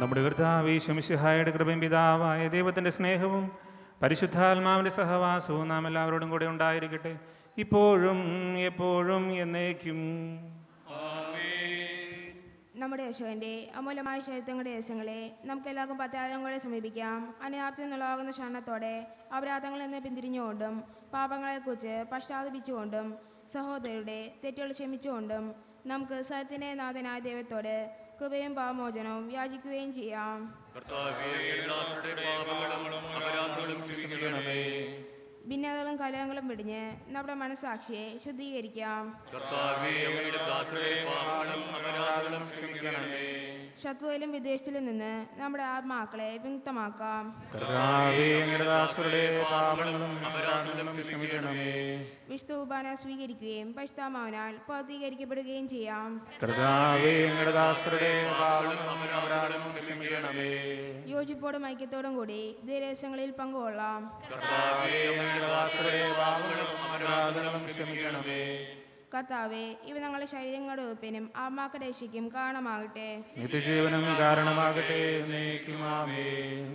നമ്മുടെ കർത്താവ് ഈശോമിശിഹായുടെ കൃപയും പിതാവായ ദൈവത്തിൻ്റെ സ്നേഹവും പരിശുദ്ധാത്മാവിൻ്റെ സഹവാസവും നാം എല്ലാവരോടും കൂടെ ഉണ്ടായിരിക്കട്ടെ, ഇപ്പോഴും എപ്പോഴും എന്നേക്കും. നമ്മുടെ യേശുവിൻ്റെ അമൂല്യമായ ശരീരങ്ങളുടെ ദിവസങ്ങളെ നമുക്ക് എല്ലാവർക്കും പത്യാദങ്ങളെ സമീപിക്കാം. അനാർത്ഥത്തിൽ നിന്നുള്ളാകുന്ന ക്ഷണത്തോടെ അപരാധങ്ങളിൽ നിന്ന് പിന്തിരിഞ്ഞുകൊണ്ടും പാപങ്ങളെക്കുറിച്ച് പശ്ചാത്തപിച്ചുകൊണ്ടും സഹോദരരുടെ തെറ്റുകൾ ക്ഷമിച്ചുകൊണ്ടും നമുക്ക് സത്യത്തിൻ്റെ നാഥനായ ദൈവത്തോട് കൃപയും പാപമോചനവും യാചിക്കുകയും ചെയ്യാം. ഭിന്നതകളും കലഹങ്ങളും വെടിഞ്ഞ് നമ്മുടെ മനസ്സാക്ഷിയെ ശുദ്ധീകരിക്കാം. ശത്രുവിലും വിദ്വേഷത്തിലും നിന്ന് നമ്മുടെ ആത്മാക്കളെ വിമുക്തമാക്കാം. വിശുദ്ധ കുർബാന സ്വീകരിക്കുകയും പരിശുദ്ധാത്മാവിനാൽ പൂർത്തീകരിക്കപ്പെടുകയും ചെയ്യാം. യോജിപ്പോടും ഐക്യത്തോടും കൂടി ദേശങ്ങളിൽ പങ്കുകൊള്ളാം. കർത്താവേ, ഇവ ഞങ്ങളുടെ ശരീരങ്ങളുടെ ഉറപ്പിനും ആത്മാക്കളുടെ രക്ഷയ്ക്കും കാരണമാകട്ടെ, നിത്യജീവനും കാരണമാകട്ടെ.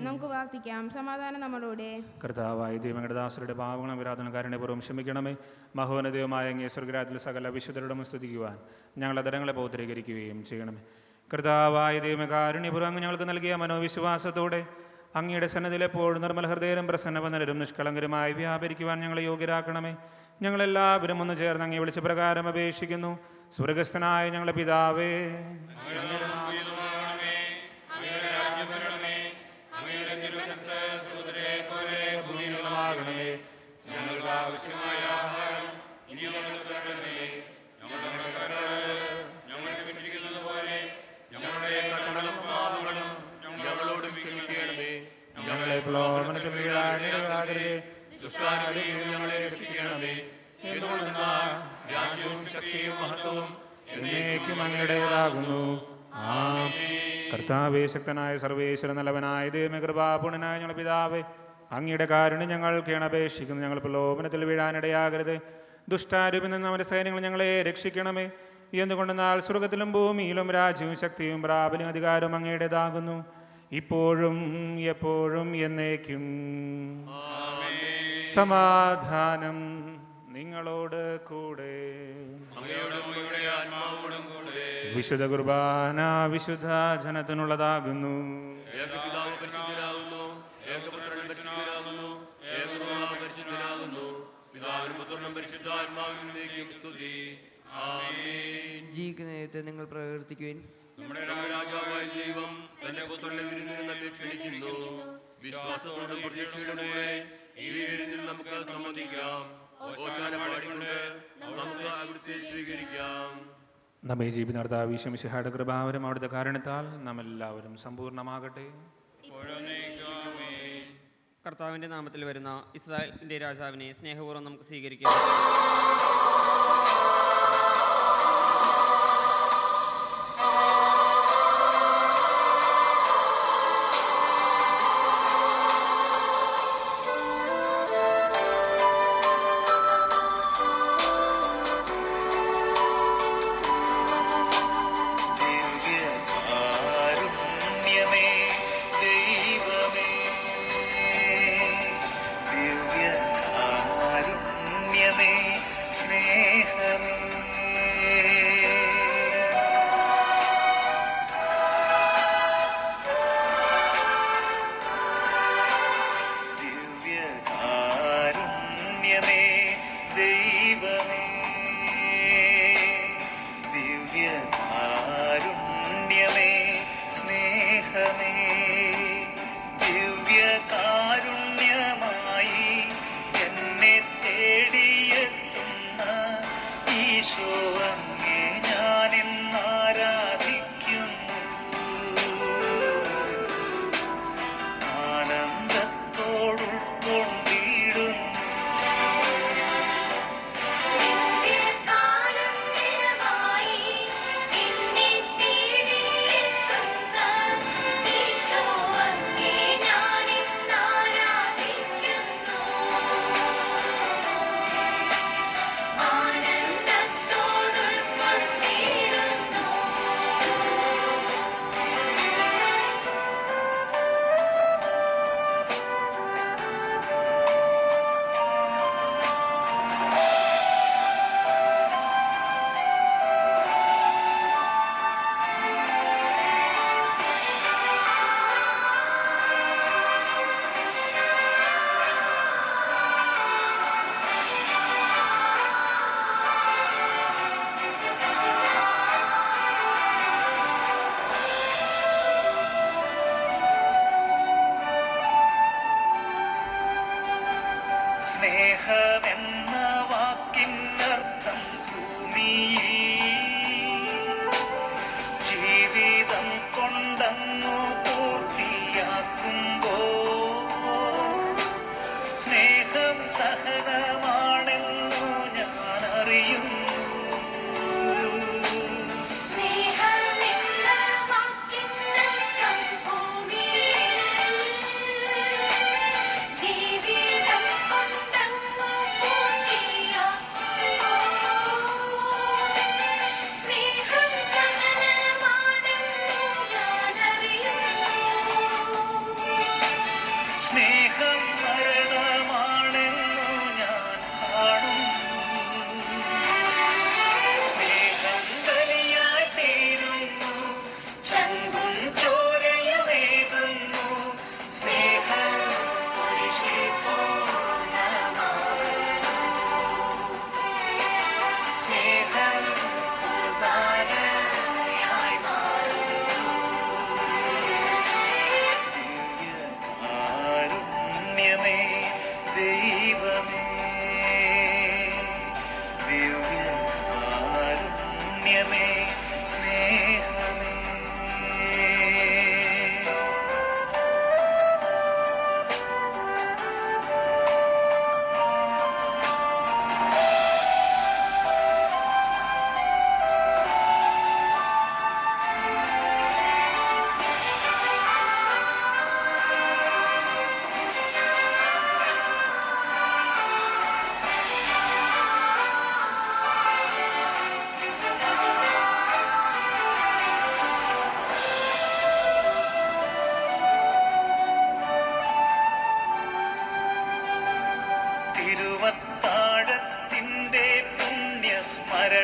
നമുക്ക് പ്രാർത്ഥിക്കാം. സമാധാനം നമ്മളോടെ. കർത്താവായ ദൈവങ്ങളുടെ ദാസരുടെ പാപങ്ങളും അപരാധനക്കാരനെ പൂർവ്വം ക്ഷമിക്കണമേ. മഹോന്നതയുമായ അങ്ങേ സ്വർഗ്ഗരാജ്യത്തിൽ സകല വിശുദ്ധരുടെ സ്തുതിക്കുവാൻ ഞങ്ങളുടെ തരങ്ങളെ പൗത്രീകരിക്കുകയും ചെയ്യണമേ. കർത്താവായ ദൈവമേ, കാരുണ്യപൂർവ്വം അങ്ങ് ഞങ്ങൾക്ക് നൽകിയ മനോവിശ്വാസത്തോടെ അങ്ങയുടെ സന്നദ്ധിയിൽ എപ്പോഴും നിർമ്മല ഹൃദയരും പ്രസന്നവനരും നിഷ്കളങ്കരുമായി വ്യാപരിക്കുവാൻ ഞങ്ങളെ യോഗ്യരാക്കണമേ. ഞങ്ങളെല്ലാവരും ഒന്ന് ചേർന്ന് അങ്ങേ വിളിച്ച പ്രകാരം അപേക്ഷിക്കുന്നു. സ്വർഗസ്ഥനായ ഞങ്ങളുടെ പിതാവേ, ഞങ്ങൾക്ക് ആവശ്യമായ ആഹാരം ഇനി ഞങ്ങൾക്ക് തരണമേ. ഞങ്ങളുടെ കടക്കാരോട് ഞങ്ങൾ ക്ഷമിക്കുന്നത് പോലെ ഞങ്ങളുടെ കടങ്ങളും പാപങ്ങളും ഞങ്ങളോട് ക്ഷമിക്കണമേ. ഞങ്ങളെ പ്രലോഭനത്തിൽ ദുഷ്ടാരൂപിയിൽ ഞങ്ങളെ രക്ഷിക്കണമേ. എന്തുകൊണ്ടെന്നാൽ രാജ്യവും ശക്തിയും മഹത്വവും എന്നേക്കും അങ്ങയുടേതാകുന്നു. കർത്താവേ, ശക്തനായ സർവേശ്വര നല്ലവനായ ദൈവമേ, കൃപാപൂർണനായ ഞങ്ങളുടെ പിതാവേ, അങ്ങയുടെ കാരുണ്യം ഞങ്ങൾ കേണപേക്ഷിക്കുന്നു. ഞങ്ങൾ പ്രലോഭനത്തിൽ വീഴാനിടയാകരുത്. ദുഷ്ടാരൂപിൽ നിന്ന് അവന്റെ സൈന്യങ്ങൾ ഞങ്ങളെ രക്ഷിക്കണമേ. എന്തുകൊണ്ടെന്നാൽ സ്വർഗത്തിലും ഭൂമിയിലും രാജ്യവും ശക്തിയും പ്രാബല്യം അധികാരവും അങ്ങയുടേതാകുന്നു, ഇപ്പോഴും എപ്പോഴും എന്നേക്കും. സമാധാനം നിങ്ങളോട് കൂടെ. വിശുദ്ധ കുർബാന വിശുദ്ധ ജനത്തിനുള്ളതാകുന്നു. ഏകപിതാവ് പരിശുദ്ധനാകുന്നു, ഏകപുത്രൻ പരിശുദ്ധനാകുന്നു, ഏകരൂഹ പരിശുദ്ധനാകുന്നു. പിതാവിനും പുത്രനും പരിശുദ്ധാത്മാവിനും സ്തുതി. ആമേൻ. ജീവിക്കുന്ന നേരത്തെ നിങ്ങൾ പ്രവർത്തിക്കുവിൻ. നമ്മുടെ രാജാവായ ദൈവം തന്റെ പുത്രനെ വിരുന്നിന് നമ്മെ ക്ഷണിക്കുന്നു. വിശ്വാസത്തോടും പ്രതീക്ഷയോടും കൂടെ ഈ വിരുന്നിൽ നമുക്ക് സംബന്ധിക്കാം. ഓശാന പാടിക്കൊണ്ട് നമുക്ക് അവിടുത്തെ സ്വീകരിക്കാം. നമ്മെ ജീവിതാർത്താവ് ഈശോമിശിഹായുടെ കൃപാവരം അവിടുത്തെ കാരണത്താൽ നാം എല്ലാവരും സമ്പൂർണ്ണമാകട്ടെ. കർത്താവിൻ്റെ നാമത്തിൽ വരുന്ന ഇസ്രായേലിൻ്റെ രാജാവിനെ സ്നേഹപൂർവ്വം നമുക്ക് സ്വീകരിക്കാം. ീ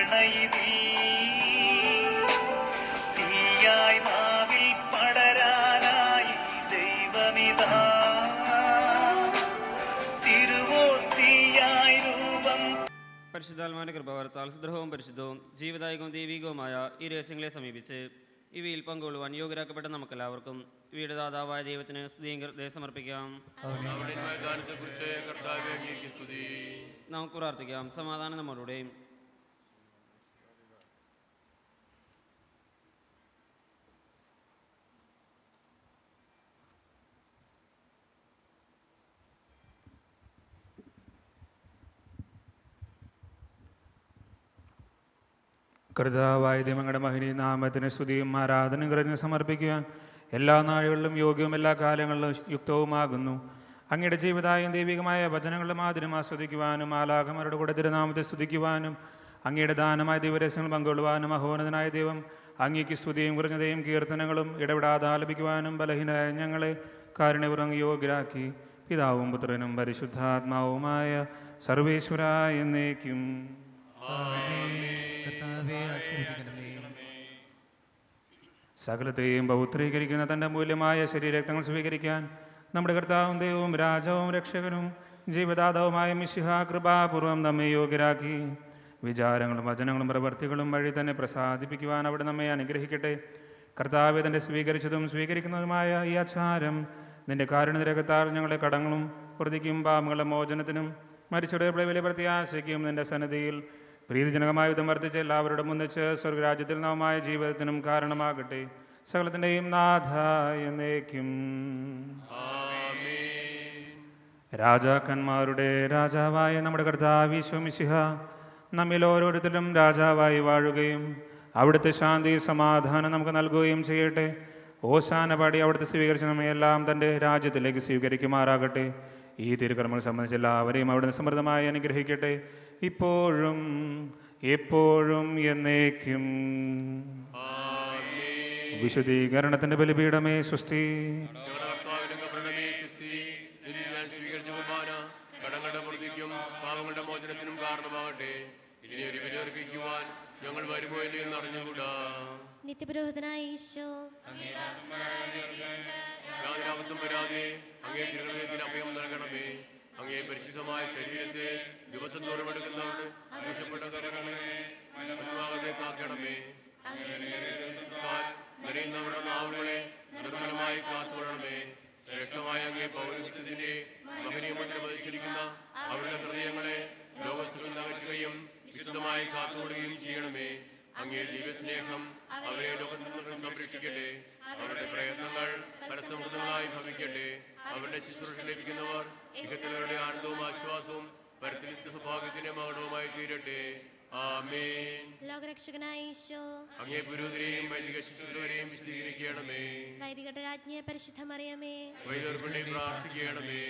പ്രണയിതിൽ തീയായി നാവിൽ പടരാനായി ദൈവമിതാ തിരുവോസ്തിയായി രൂപം. പരിശുദ്ധാത്മാവിന്റെ കൃപാവരത്താൽ സുദ്രഹവും പരിശുദ്ധവും ജീവദായകവും ദൈവികവുമായ ഈ രഹസ്യങ്ങളെ സമീപിച്ച് ഇവയിൽ പങ്കുകൊള്ളുവാൻ യോഗ്യരാക്കപ്പെട്ട നമുക്കെല്ലാവർക്കും ഇവയുടെ ദാതാവായ ദൈവത്തിന് സ്തുതിയും സമർപ്പിക്കാം. നമുക്ക് പ്രാർത്ഥിക്കാം. സമാധാനം നമ്മളുടെ. കർത്താവായ ദൈവങ്ങളുടെ മഹിനി നാമത്തിന് സ്തുതിയും ആരാധനയും കരഞ്ഞ് സമർപ്പിക്കുവാൻ എല്ലാ നാളുകളിലും യോഗ്യവും എല്ലാ കാലങ്ങളിലും യുക്തവുമാകുന്നു. അങ്ങയുടെ ജീവിതായും ദൈവികമായ വചനങ്ങളുടെ മാതിരം ആസ്വദിക്കുവാനും മാലാഖമാരുടെ കൂടെ തിരുനാമത്തെ സ്തുതിക്കുവാനും അങ്ങയുടെ ദാനമായ ദൈവരഹസ്യങ്ങൾ പങ്കുകൊള്ളുവാനും മഹോന്നതനായ ദൈവം അങ്ങേക്ക് സ്തുതിയും കുറഞ്ഞതയും കീർത്തനങ്ങളും ഇടപെടാതെ ആലപിക്കുവാനും ബലഹീനരായ ഞങ്ങളെ കാരുണ്യപൂർവ്വം യോഗ്യരാക്കി പിതാവും പുത്രനും പരിശുദ്ധാത്മാവുമായ സർവേശ്വര എന്നേക്കും. സകലത്തെയും പൗത്രീകരിക്കുന്ന തൻ്റെ മൂല്യമായ ശരീരരക്തങ്ങൾ സ്വീകരിക്കാൻ നമ്മുടെ കർത്താവും ദൈവവും രാജാവും രക്ഷകനും ജീവദാതാവുമായ മിശിഹ കൃപാപൂർവം നമ്മെ യോഗ്യരാക്കി വിചാരങ്ങളും വചനങ്ങളും പ്രവർത്തികളും വഴി തന്നെ പ്രസാദിപ്പിക്കുവാൻ അവിടെ നമ്മെ അനുഗ്രഹിക്കട്ടെ. കർത്താവ് തൻ്റെ സ്വീകരിച്ചതും സ്വീകരിക്കുന്നതുമായ ഈ ആചാരം നിന്റെ കാരുണ്യരകത്താൽ ഞങ്ങളുടെ കടങ്ങളും പ്രതിക്കും പാപങ്ങളുടെ മോചനത്തിനും മരിച്ചവരുടെ വലിയ പ്രത്യാശയ്ക്കും നിന്റെ സന്നിധിയിൽ പ്രീതിജനകമായ വിധം വർദ്ധിച്ച് എല്ലാവരോടും ഒന്നിച്ച് സ്വർഗരാജ്യത്തിൽ നവമായ ജീവിതത്തിനും കാരണമാകട്ടെ. സകലത്തിൻ്റെയും നാഥ എന്നേക്കും. രാജാക്കന്മാരുടെ രാജാവായ നമ്മുടെ കർത്താവ് ഈശോ മിശിഹ നമ്മിൽ ഓരോരുത്തരും രാജാവായി വാഴുകയും അവിടുത്തെ ശാന്തി സമാധാനം നമുക്ക് നൽകുകയും ചെയ്യട്ടെ. ഓശാന പാടി അവിടുത്തെ സ്വീകരിച്ച് നമ്മയെല്ലാം തൻ്റെ രാജ്യത്തിലേക്ക് സ്വീകരിക്കുമാറാകട്ടെ. ഈ തിരുക്കർമ്മങ്ങൾ സംബന്ധിച്ച് എല്ലാവരെയും അവിടുന്ന് സമൃദ്ധമായി അനുഗ്രഹിക്കട്ടെ, ഇപ്പോഴും എപ്പോഴും എന്നേക്കും. വിശുദ്ധീകരണത്തിന്റെ ബലിപീഠമേ സ്വസ്തി. കടങ്ങളുടെ പ്രതിക്കും പാവങ്ങളുടെ മോചനത്തിനും കാരണമാകട്ടെ. ഇനി ഒരു ബലിയർപ്പിക്കുവാൻ ഞങ്ങൾ വരുമോ ഇല്ലയോ എന്ന് അറിഞ്ഞുകൂടാ. നിത്യപുരോഹിതനായ ഈശോ യാതൊരാപത്തും വരാതെ അങ്ങേ തിരുഹൃദയത്തിന് അഭയം നൽകണമേ. അങ്ങേ പരിശുദ്ധമായ ശരീരത്തെ ദിവസം തോറും എടുക്കുന്നവരുടെ ആവശ്യപ്പെട്ട കരങ്ങളെ കാക്കണമേ. നിറയുന്നവരുടെ നാവുകളെ നിർമ്മലമായി കാത്തുകൊള്ളണമേ. ശ്രേഷ്ഠമായ അങ്ങേ പൗരത്വത്തിന്റെ മഹനീയമന്ത്രം വഹിച്ചിരിക്കുന്ന അവരുടെ ഹൃദയങ്ങളെ ലോകത്തിൽ അകറ്റുകയും വിശുദ്ധമായി കാത്തുകൊള്ളുകയും ചെയ്യണമേ. അങ്ങേ ദിവസ്നേഹം അവരെ ലോകത്തിൽ നിന്ന് സംരക്ഷിക്കട്ടെ. അവരുടെ പ്രയത്നങ്ങൾ പരസമൃദ്ധങ്ങളായി ഭവിക്കട്ടെ. അവരുടെ ശുശ്രൂഷ ലഭിക്കുന്നവർ ഇഹത്തിലവരുടെ ആനന്ദവും ആശ്വാസവും പരത്തിലിത്ത സൗഭാഗ്യത്തിന്റെ മഹത്വമായി തീരട്ടെ. ആമേൻ. ലോകരക്ഷകനായ ഈശോ അങ്ങേ പുരോഹിതരെയും വൈദിക ശുശ്രൂഷകരെയും വിശദീകരിക്കണമേ. വൈദികരുടെ രാജ്ഞിയെ പരിശുദ്ധ മറിയമേ വൈദികർക്കുവേണ്ടി പ്രാർത്ഥിക്കണമേ.